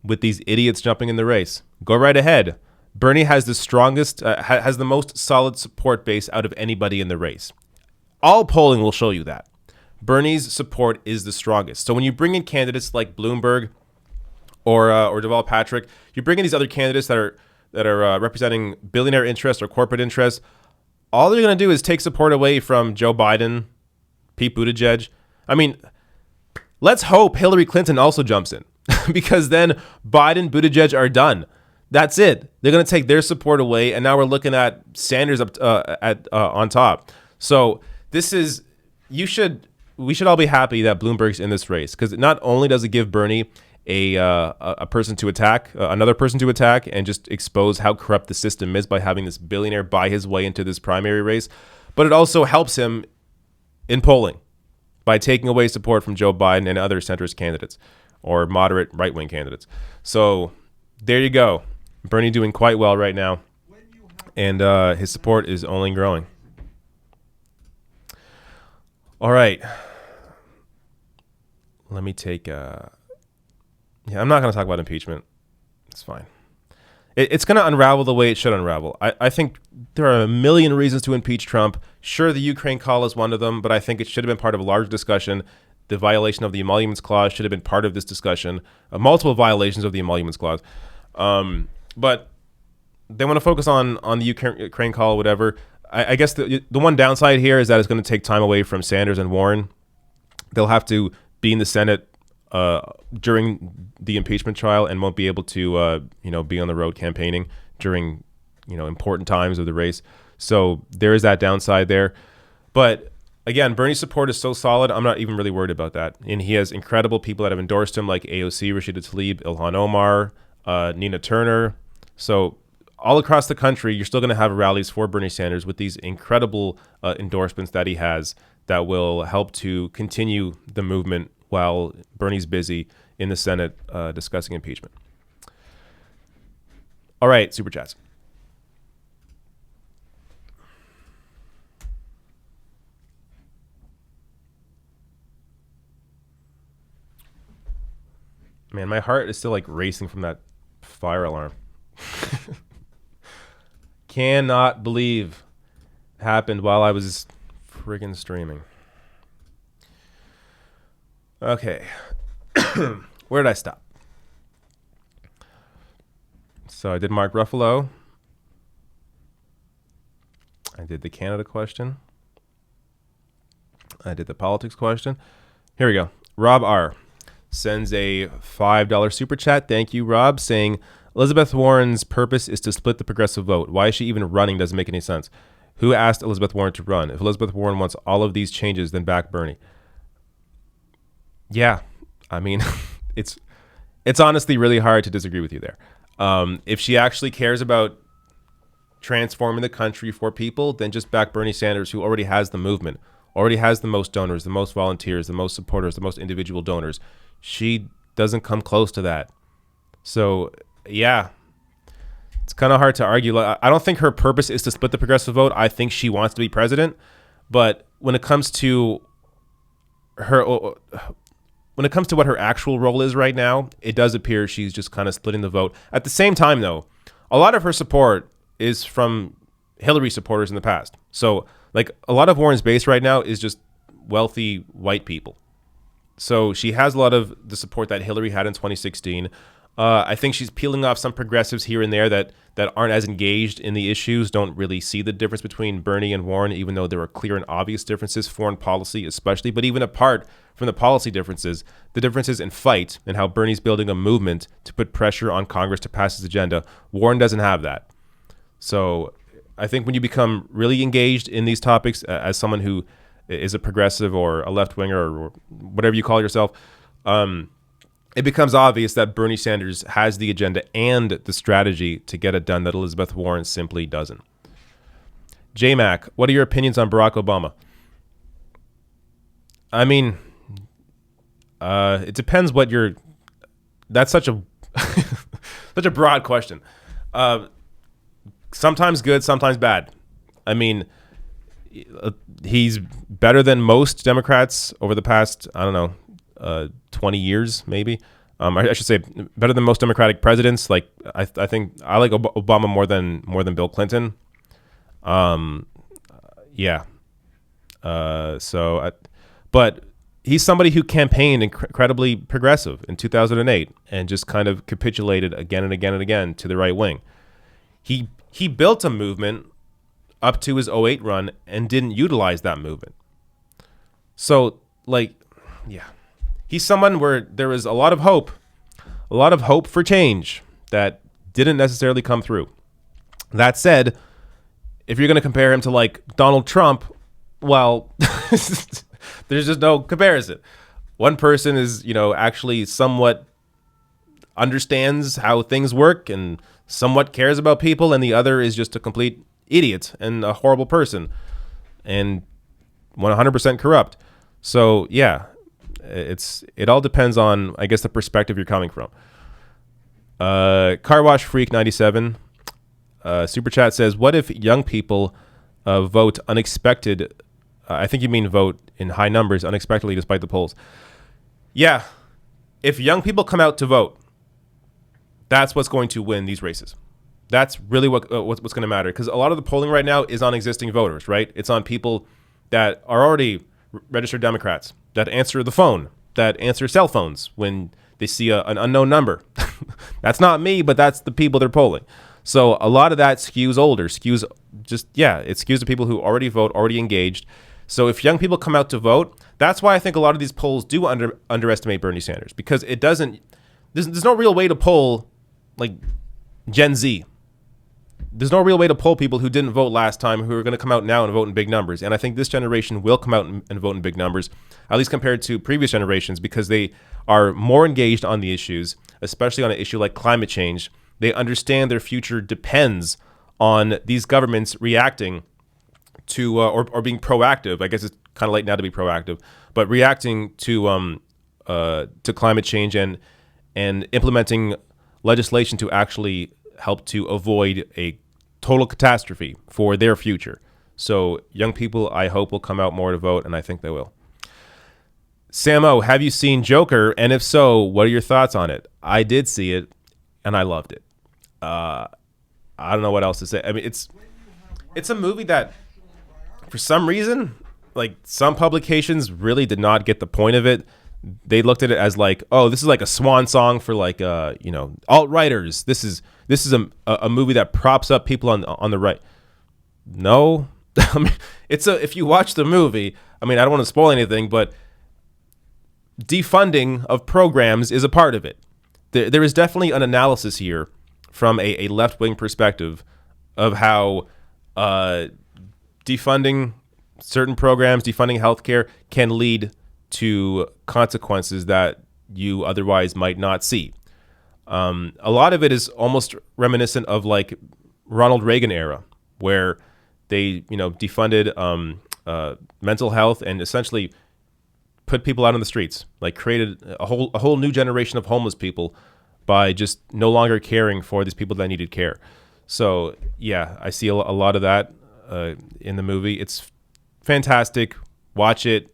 with these idiots jumping in the race. Go right ahead. Bernie has the strongest, has the most solid support base out of anybody in the race. All polling will show you that. Bernie's support is the strongest. So when you bring in candidates like Bloomberg or Deval Patrick, you bring in these other candidates that are representing billionaire interests or corporate interests. All they're going to do is take support away from Joe Biden, Pete Buttigieg. I mean, let's hope Hillary Clinton also jumps in because then Biden, Buttigieg are done. That's it. They're going to take their support away, and now we're looking at Sanders up on top. So we should all be happy that Bloomberg's in this race, because not only does it give Bernie a person to attack, another person to attack, and just expose how corrupt the system is by having this billionaire buy his way into this primary race, but it also helps him in polling by taking away support from Joe Biden and other centrist candidates or moderate right-wing candidates. So there you go. Bernie doing quite well right now, and his support is only growing. All right. Let me take... I'm not going to talk about impeachment. It's fine. It's going to unravel the way it should unravel. I think there are a million reasons to impeach Trump. Sure, the Ukraine call is one of them, but I think it should have been part of a larger discussion. The violation of the Emoluments Clause should have been part of this discussion. Multiple violations of the Emoluments Clause. But they want to focus on the Ukraine call, whatever. I guess the one downside here is that it's going to take time away from Sanders and Warren. They'll have to be in the Senate during the impeachment trial and won't be able to be on the road campaigning during important times of the race. So there is that downside there. But again, Bernie's support is so solid, I'm not even really worried about that. And he has incredible people that have endorsed him, like AOC, Rashida Tlaib, Ilhan Omar, Nina Turner. So all across the country, you're still going to have rallies for Bernie Sanders with these incredible endorsements that he has that will help to continue the movement while Bernie's busy in the Senate discussing impeachment. All right, Super Chats. Man, my heart is still like racing from that fire alarm. Cannot believe it happened while I was friggin' streaming. Okay. Where did I stop? So I did Mark Ruffalo. I did the Canada question. I did the politics question. Here we go. Rob R. sends a $5 super chat. Thank you, Rob, saying Elizabeth Warren's purpose is to split the progressive vote. Why is she even running? Doesn't make any sense. Who asked Elizabeth Warren to run? If Elizabeth Warren wants all of these changes, then back Bernie. Yeah, I mean, it's honestly really hard to disagree with you there. If she actually cares about transforming the country for people, then just back Bernie Sanders, who already has the movement, already has the most donors, the most volunteers, the most supporters, the most individual donors. She doesn't come close to that. So, yeah, it's kind of hard to argue. I don't think her purpose is to split the progressive vote. I think she wants to be president. But when it comes to what her actual role is right now, it does appear she's just kind of splitting the vote. At the same time, though, a lot of her support is from Hillary supporters in the past. So, like, a lot of Warren's base right now is just wealthy white people. So she has a lot of the support that Hillary had in 2016. I think she's peeling off some progressives here and there that aren't as engaged in the issues, don't really see the difference between Bernie and Warren, even though there are clear and obvious differences, foreign policy especially. But even apart from the policy differences, the differences in fight and how Bernie's building a movement to put pressure on Congress to pass his agenda, Warren doesn't have that. So I think when you become really engaged in these topics as someone who is a progressive or a left-winger or whatever you call yourself, it becomes obvious that Bernie Sanders has the agenda and the strategy to get it done that Elizabeth Warren simply doesn't. J-Mac, what are your opinions on Barack Obama? I mean, it depends what you're... That's such a such a broad question. Sometimes good, sometimes bad. I mean, he's better than most Democrats over the past, 20 years, maybe. I should say better than most Democratic presidents. Like I think I like Obama more than Bill Clinton. Yeah. But he's somebody who campaigned incredibly progressive in 2008 and just kind of capitulated again and again and again to the right wing. He built a movement up to his 2008 run and didn't utilize that movement. So, like, yeah, he's someone where there was a lot of hope for change that didn't necessarily come through. That said, if you're going to compare him to like Donald Trump, well, there's just no comparison. One person is, actually somewhat understands how things work and somewhat cares about people, and the other is just a complete idiot and a horrible person and 100% corrupt. So yeah, it all depends on, I guess, the perspective you're coming from. Car Wash Freak 97 super chat says, what if young people vote unexpected? I think you mean vote in high numbers unexpectedly despite the polls. Yeah, if young people come out to vote, that's what's going to win these races. That's really what's going to matter, because a lot of the polling right now is on existing voters, right? It's on people that are already registered Democrats, that answer the phone, that answer cell phones when they see an unknown number. That's not me, but that's the people they're polling. So a lot of that skews older, it skews the people who already vote, already engaged. So if young people come out to vote, that's why I think a lot of these polls do underestimate Bernie Sanders, because there's no real way to poll like Gen Z. There's no real way to poll people who didn't vote last time, who are going to come out now and vote in big numbers. And I think this generation will come out and vote in big numbers, at least compared to previous generations, because they are more engaged on the issues, especially on an issue like climate change. They understand their future depends on these governments reacting to or being proactive. I guess it's kind of late now to be proactive, but reacting to climate change and implementing legislation to actually help to avoid a total catastrophe for their future. So young people, I hope, will come out more to vote, and I think they will. Samo, have you seen Joker? And if so, what are your thoughts on it? I did see it, and I loved it. I don't know what else to say. I mean, it's a movie that, for some reason, like some publications really did not get the point of it. They looked at it as like, oh, this is like a swan song for like alt-righters. This is a movie that props up people on the right. No, I mean, if you watch the movie, I mean, I don't want to spoil anything, but defunding of programs is a part of it. There is definitely an analysis here from a left-wing perspective of how defunding certain programs, defunding healthcare can lead to consequences that you otherwise might not see. A lot of it is almost reminiscent of like Ronald Reagan era, where they defunded mental health and essentially put people out on the streets, like created a whole new generation of homeless people by just no longer caring for these people that needed care. So yeah, I see a lot of that in the movie. It's fantastic. Watch it.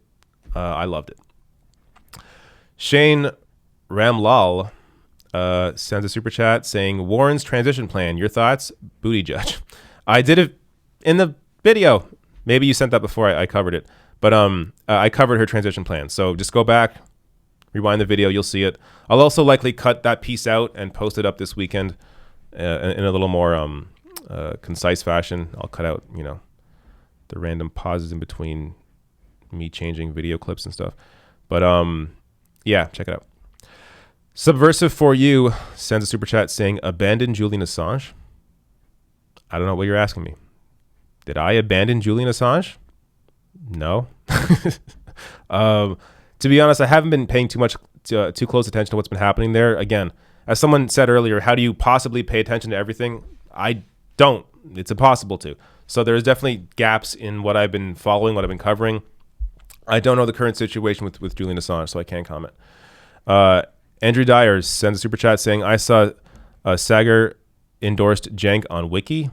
I loved it. Shane Ramlal sends a super chat saying, Warren's transition plan, your thoughts? Booty judge. I did it in the video. Maybe you sent that before I covered it. But I covered her transition plan. So just go back, rewind the video, you'll see it. I'll also likely cut that piece out and post it up this weekend in a little more concise fashion. I'll cut out, the random pauses in between me changing video clips and stuff. But yeah, check it out. Subversive for You sends a super chat saying, abandon Julian Assange? I don't know what you're asking me. Did I abandon Julian Assange? No. To be honest, I haven't been paying too close attention to what's been happening there. Again, as someone said earlier, how do you possibly pay attention to everything? I don't. It's impossible to. So there's definitely gaps in what I've been following, what I've been covering. I don't know the current situation with Julian Assange, so I can't comment. Andrew Dyers sends a super chat saying, I saw Sagar endorsed Cenk on Wiki.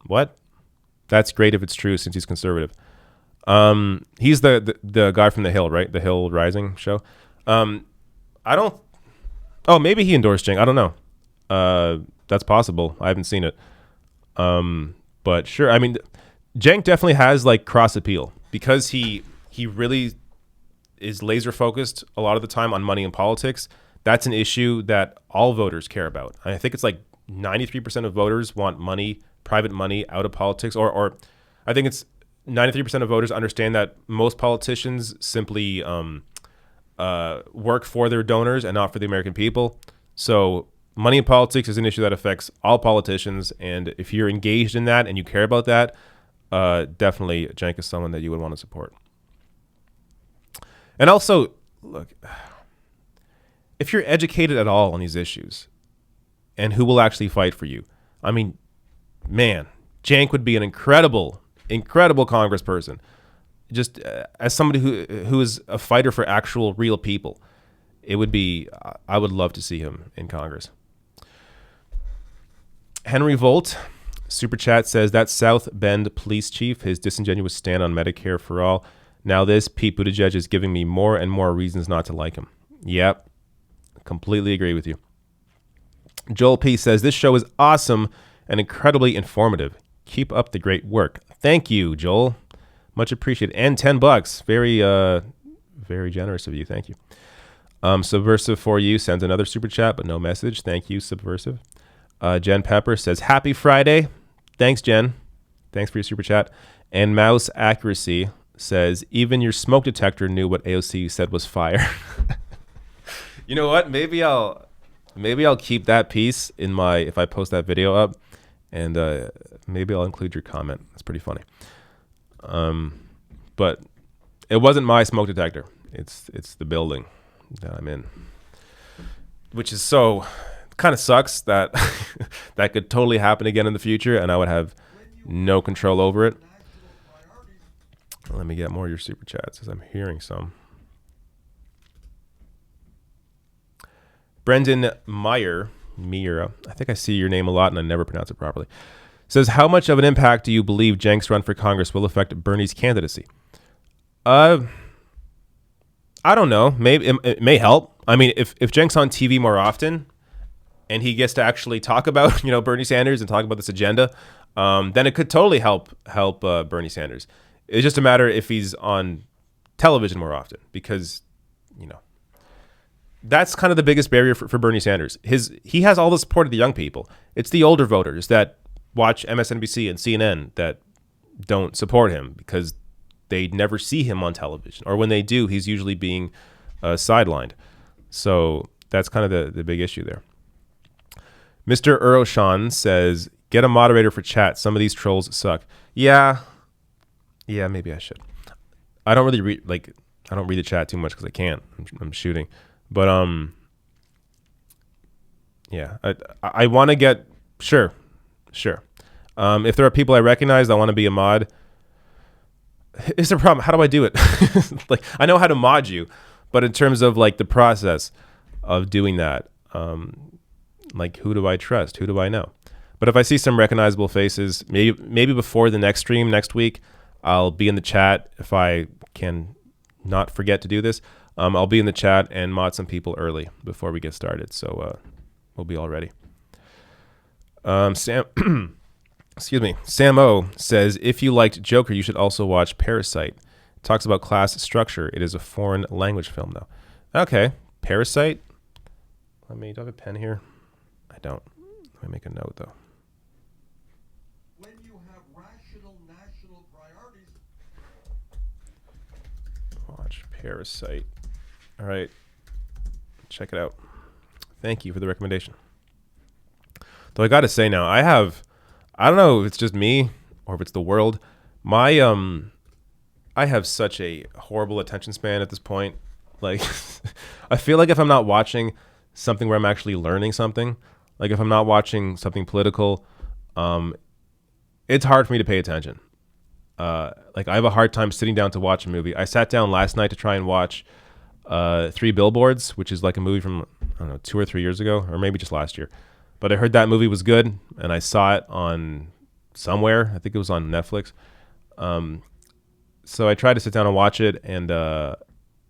What? That's great if it's true, since he's conservative. He's the guy from The Hill, right? The Hill Rising show. I don't Oh, maybe he endorsed Cenk. I don't know. That's possible. I haven't seen it. But sure. I mean, Cenk definitely has like cross appeal because he really is laser focused a lot of the time on money and politics. That's an issue that all voters care about. I think it's like 93% of voters want money, private money, out of politics, or I think it's 93% of voters understand that most politicians simply work for their donors and not for the American people. So money in politics is an issue that affects all politicians, and if you're engaged in that and you care about that, definitely Cenk is someone that you would want to support. And also, look, if you're educated at all on these issues and who will actually fight for you, I mean, man, Cenk would be an incredible congressperson. Just as somebody who is a fighter for actual real people, it would be, I would love to see him in Congress. Henry Volt, super chat, says that South Bend police chief, his disingenuous stand on Medicare for all. Now this, Pete Buttigieg is giving me more and more reasons not to like him. Yep, completely agree with you. Joel P says, this show is awesome and incredibly informative. Keep up the great work. Thank you, Joel. Much appreciated. And $10. Very generous of you. Thank you. Subversive for you sends another super chat, but no message. Thank you, Subversive. Jen Pepper says, happy Friday. Thanks, Jen. Thanks for your super chat. And Mouse Accuracy says, even your smoke detector knew what AOC said was fire. You know what? Maybe I'll keep that piece in my, if I post that video up, and maybe I'll include your comment. It's pretty funny. But it wasn't my smoke detector. It's the building that I'm in, which is so kind of sucks that that could totally happen again in the future, and I would have no control over it. Let me get more of your super chats as I'm hearing some. Brendan Meyer, I think I see your name a lot and I never pronounce it properly, says, how much of an impact do you believe Cenk's run for Congress will affect Bernie's candidacy? I don't know. Maybe it may help. I mean, if Cenk's on TV more often and he gets to actually talk about, Bernie Sanders and talk about this agenda, then it could totally help Bernie Sanders. It's just a matter if he's on television more often, because, that's kind of the biggest barrier for Bernie Sanders. He has all the support of the young people. It's the older voters that watch MSNBC and CNN that don't support him because they never see him on television, or when they do, he's usually being sidelined. So that's kind of the big issue there. Mr. Uroshan says, get a moderator for chat. Some of these trolls suck. Yeah, maybe I should. I don't really read the chat too much because I can't. I'm shooting. But yeah, I want to get sure. If there are people I recognize, I want to be a mod. Is there a problem? How do I do it? Like, I know how to mod you, but in terms of like the process of doing that, like, who do I trust? Who do I know? But if I see some recognizable faces, maybe before the next stream next week, I'll be in the chat. If I can not forget to do this, I'll be in the chat and mod some people early before we get started. So we'll be all ready. Excuse me. Sam O says, if you liked Joker, you should also watch Parasite. It talks about class structure. It is a foreign language film, though. Okay. Parasite. Do I have a pen here? I don't. Let me make a note, though. When you have rational national priorities. Watch Parasite. All right. Check it out. Thank you for the recommendation. Though I got to say now, I don't know if it's just me or if it's the world. I have such a horrible attention span at this point. Like, I feel like if I'm not watching something where I'm actually learning something, like if I'm not watching something political, it's hard for me to pay attention. Like, I have a hard time sitting down to watch a movie. I sat down last night to try and watch 3 Billboards, which is like a movie from, I don't know, 2 or 3 years ago, or maybe just last year. But I heard that movie was good, and I saw it on somewhere. I think it was on Netflix. So I tried to sit down and watch it, and I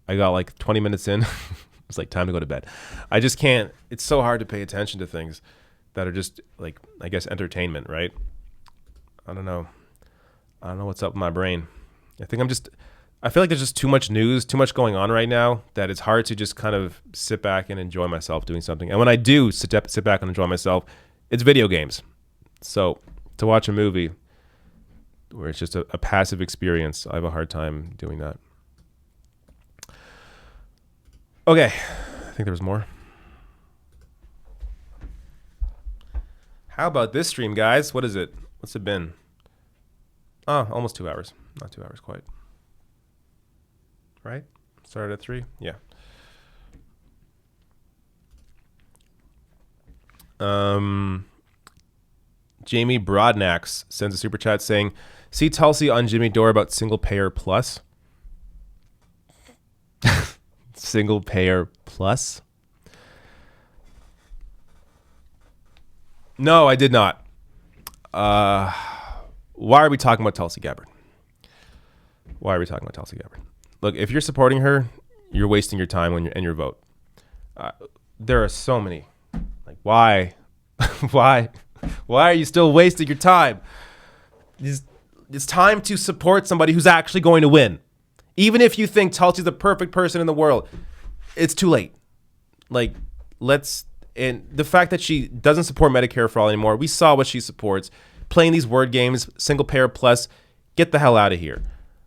got like 20 minutes in. I It's like time to go to bed. I just can't. It's so hard to pay attention to things that are just like, I guess, entertainment, right? I don't know what's up with my brain. I feel like there's just too much news, too much going on right now that it's hard to just kind of sit back and enjoy myself doing something. And when I do sit back and enjoy myself, it's video games. So to watch a movie where it's just a passive experience, I have a hard time doing that. Okay, I think there was more. How about this stream, guys? What is it? What's it been? Oh, almost 2 hours. Not 2 hours quite. Right? Started at 3? Yeah. Jamie Broadnax sends a super chat saying, see Tulsi on Jimmy Dore about single payer plus. Single payer plus? No, I did not. Why are we talking about Tulsi Gabbard? Why are we talking about Tulsi Gabbard? Look, if you're supporting her, you're wasting your time and your vote. There are so many. Like, why? Why are you still wasting your time? It's time to support somebody who's actually going to win. Even if you think Tulsi's the perfect person in the world, it's too late. Like, and the fact that she doesn't support Medicare for all anymore, we saw what she supports. Playing these word games, single payer plus, get the hell out of here.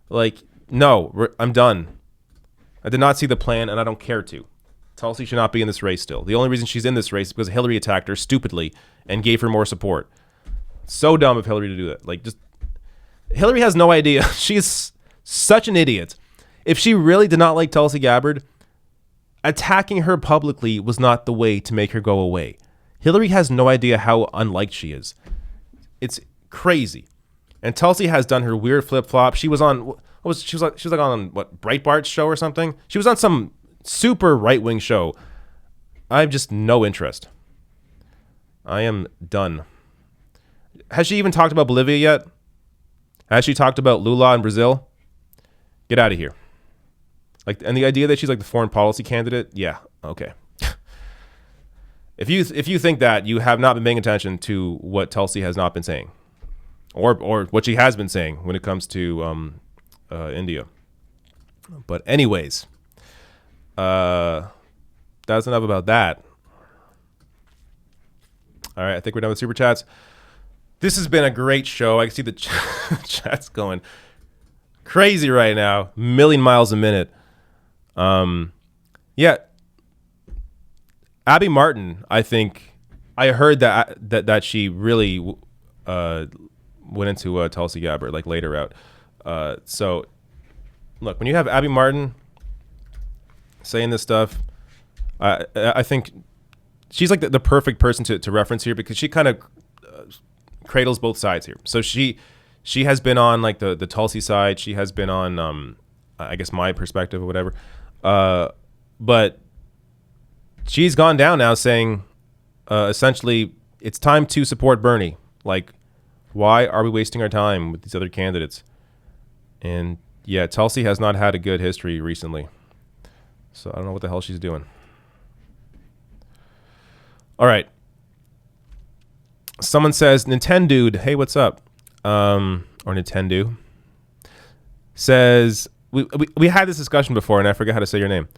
Like, no, I'm done. I did not see the plan, and I don't care to. Tulsi should not be in this race still. The only reason she's in this race is because Hillary attacked her stupidly and gave her more support. So dumb of Hillary to do that. Like, just Hillary has no idea. She's such an idiot. If she really did not like Tulsi Gabbard, attacking her publicly was not the way to make her go away. Hillary has no idea how unliked she is. It's crazy. And Tulsi has done her weird flip-flop. She was on she was like on what, Breitbart's show or something? She was on some super right-wing show. I have just no interest. I am done. Has she even talked about Bolivia yet? Has she talked about Lula in Brazil? Get out of here. Like, and the idea that she's like the foreign policy candidate, yeah, okay. If you think that, you have not been paying attention to what Tulsi has not been saying, or what she has been saying when it comes to India. But anyways, that's enough about that. All right, I think we're done with super chats. This has been a great show. I can see the chat's going crazy right now, million miles a minute. Yeah. Abby Martin, I think I heard that she really went into Tulsi Gabbard, like later out. So look, when you have Abby Martin saying this stuff, I think she's like the perfect person to reference here, because she kind of cradles both sides here. So she has been on like the Tulsi side. She has been on, I guess, my perspective or whatever. But she's gone down now saying, essentially, it's time to support Bernie. Like, why are we wasting our time with these other candidates? And yeah, Tulsi has not had a good history recently. So I don't know what the hell she's doing. All right. Someone says, Nintendude, hey, what's up? Or Nintendo. Says, we had this discussion before, and I forgot how to say your name.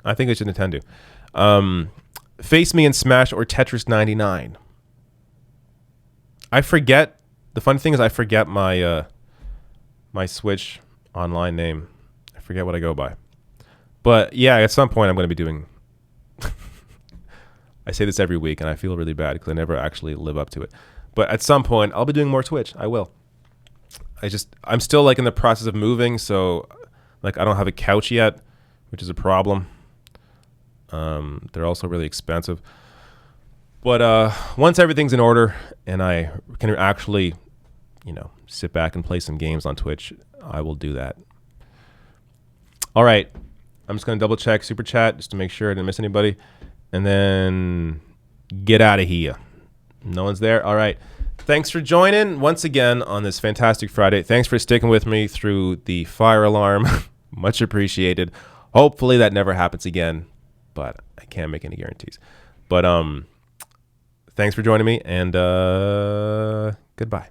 I think it's just Nintendo. Face Me in Smash or Tetris 99. I forget. The funny thing is I forget my my Switch online name. I forget what I go by. But yeah, at some point I'm going to be doing... I say this every week, and I feel really bad because I never actually live up to it. But at some point, I'll be doing more Twitch. I will. I'm still like in the process of moving, so like I don't have a couch yet, which is a problem. They're also really expensive. But once everything's in order and I can actually, sit back and play some games on Twitch, I will do that. All right. I'm just going to double check Super Chat just to make sure I didn't miss anybody. And then get out of here. No one's there? All right. Thanks for joining once again on this fantastic Friday. Thanks for sticking with me through the fire alarm. Much appreciated. Hopefully that never happens again, but I can't make any guarantees. But thanks for joining me, and goodbye.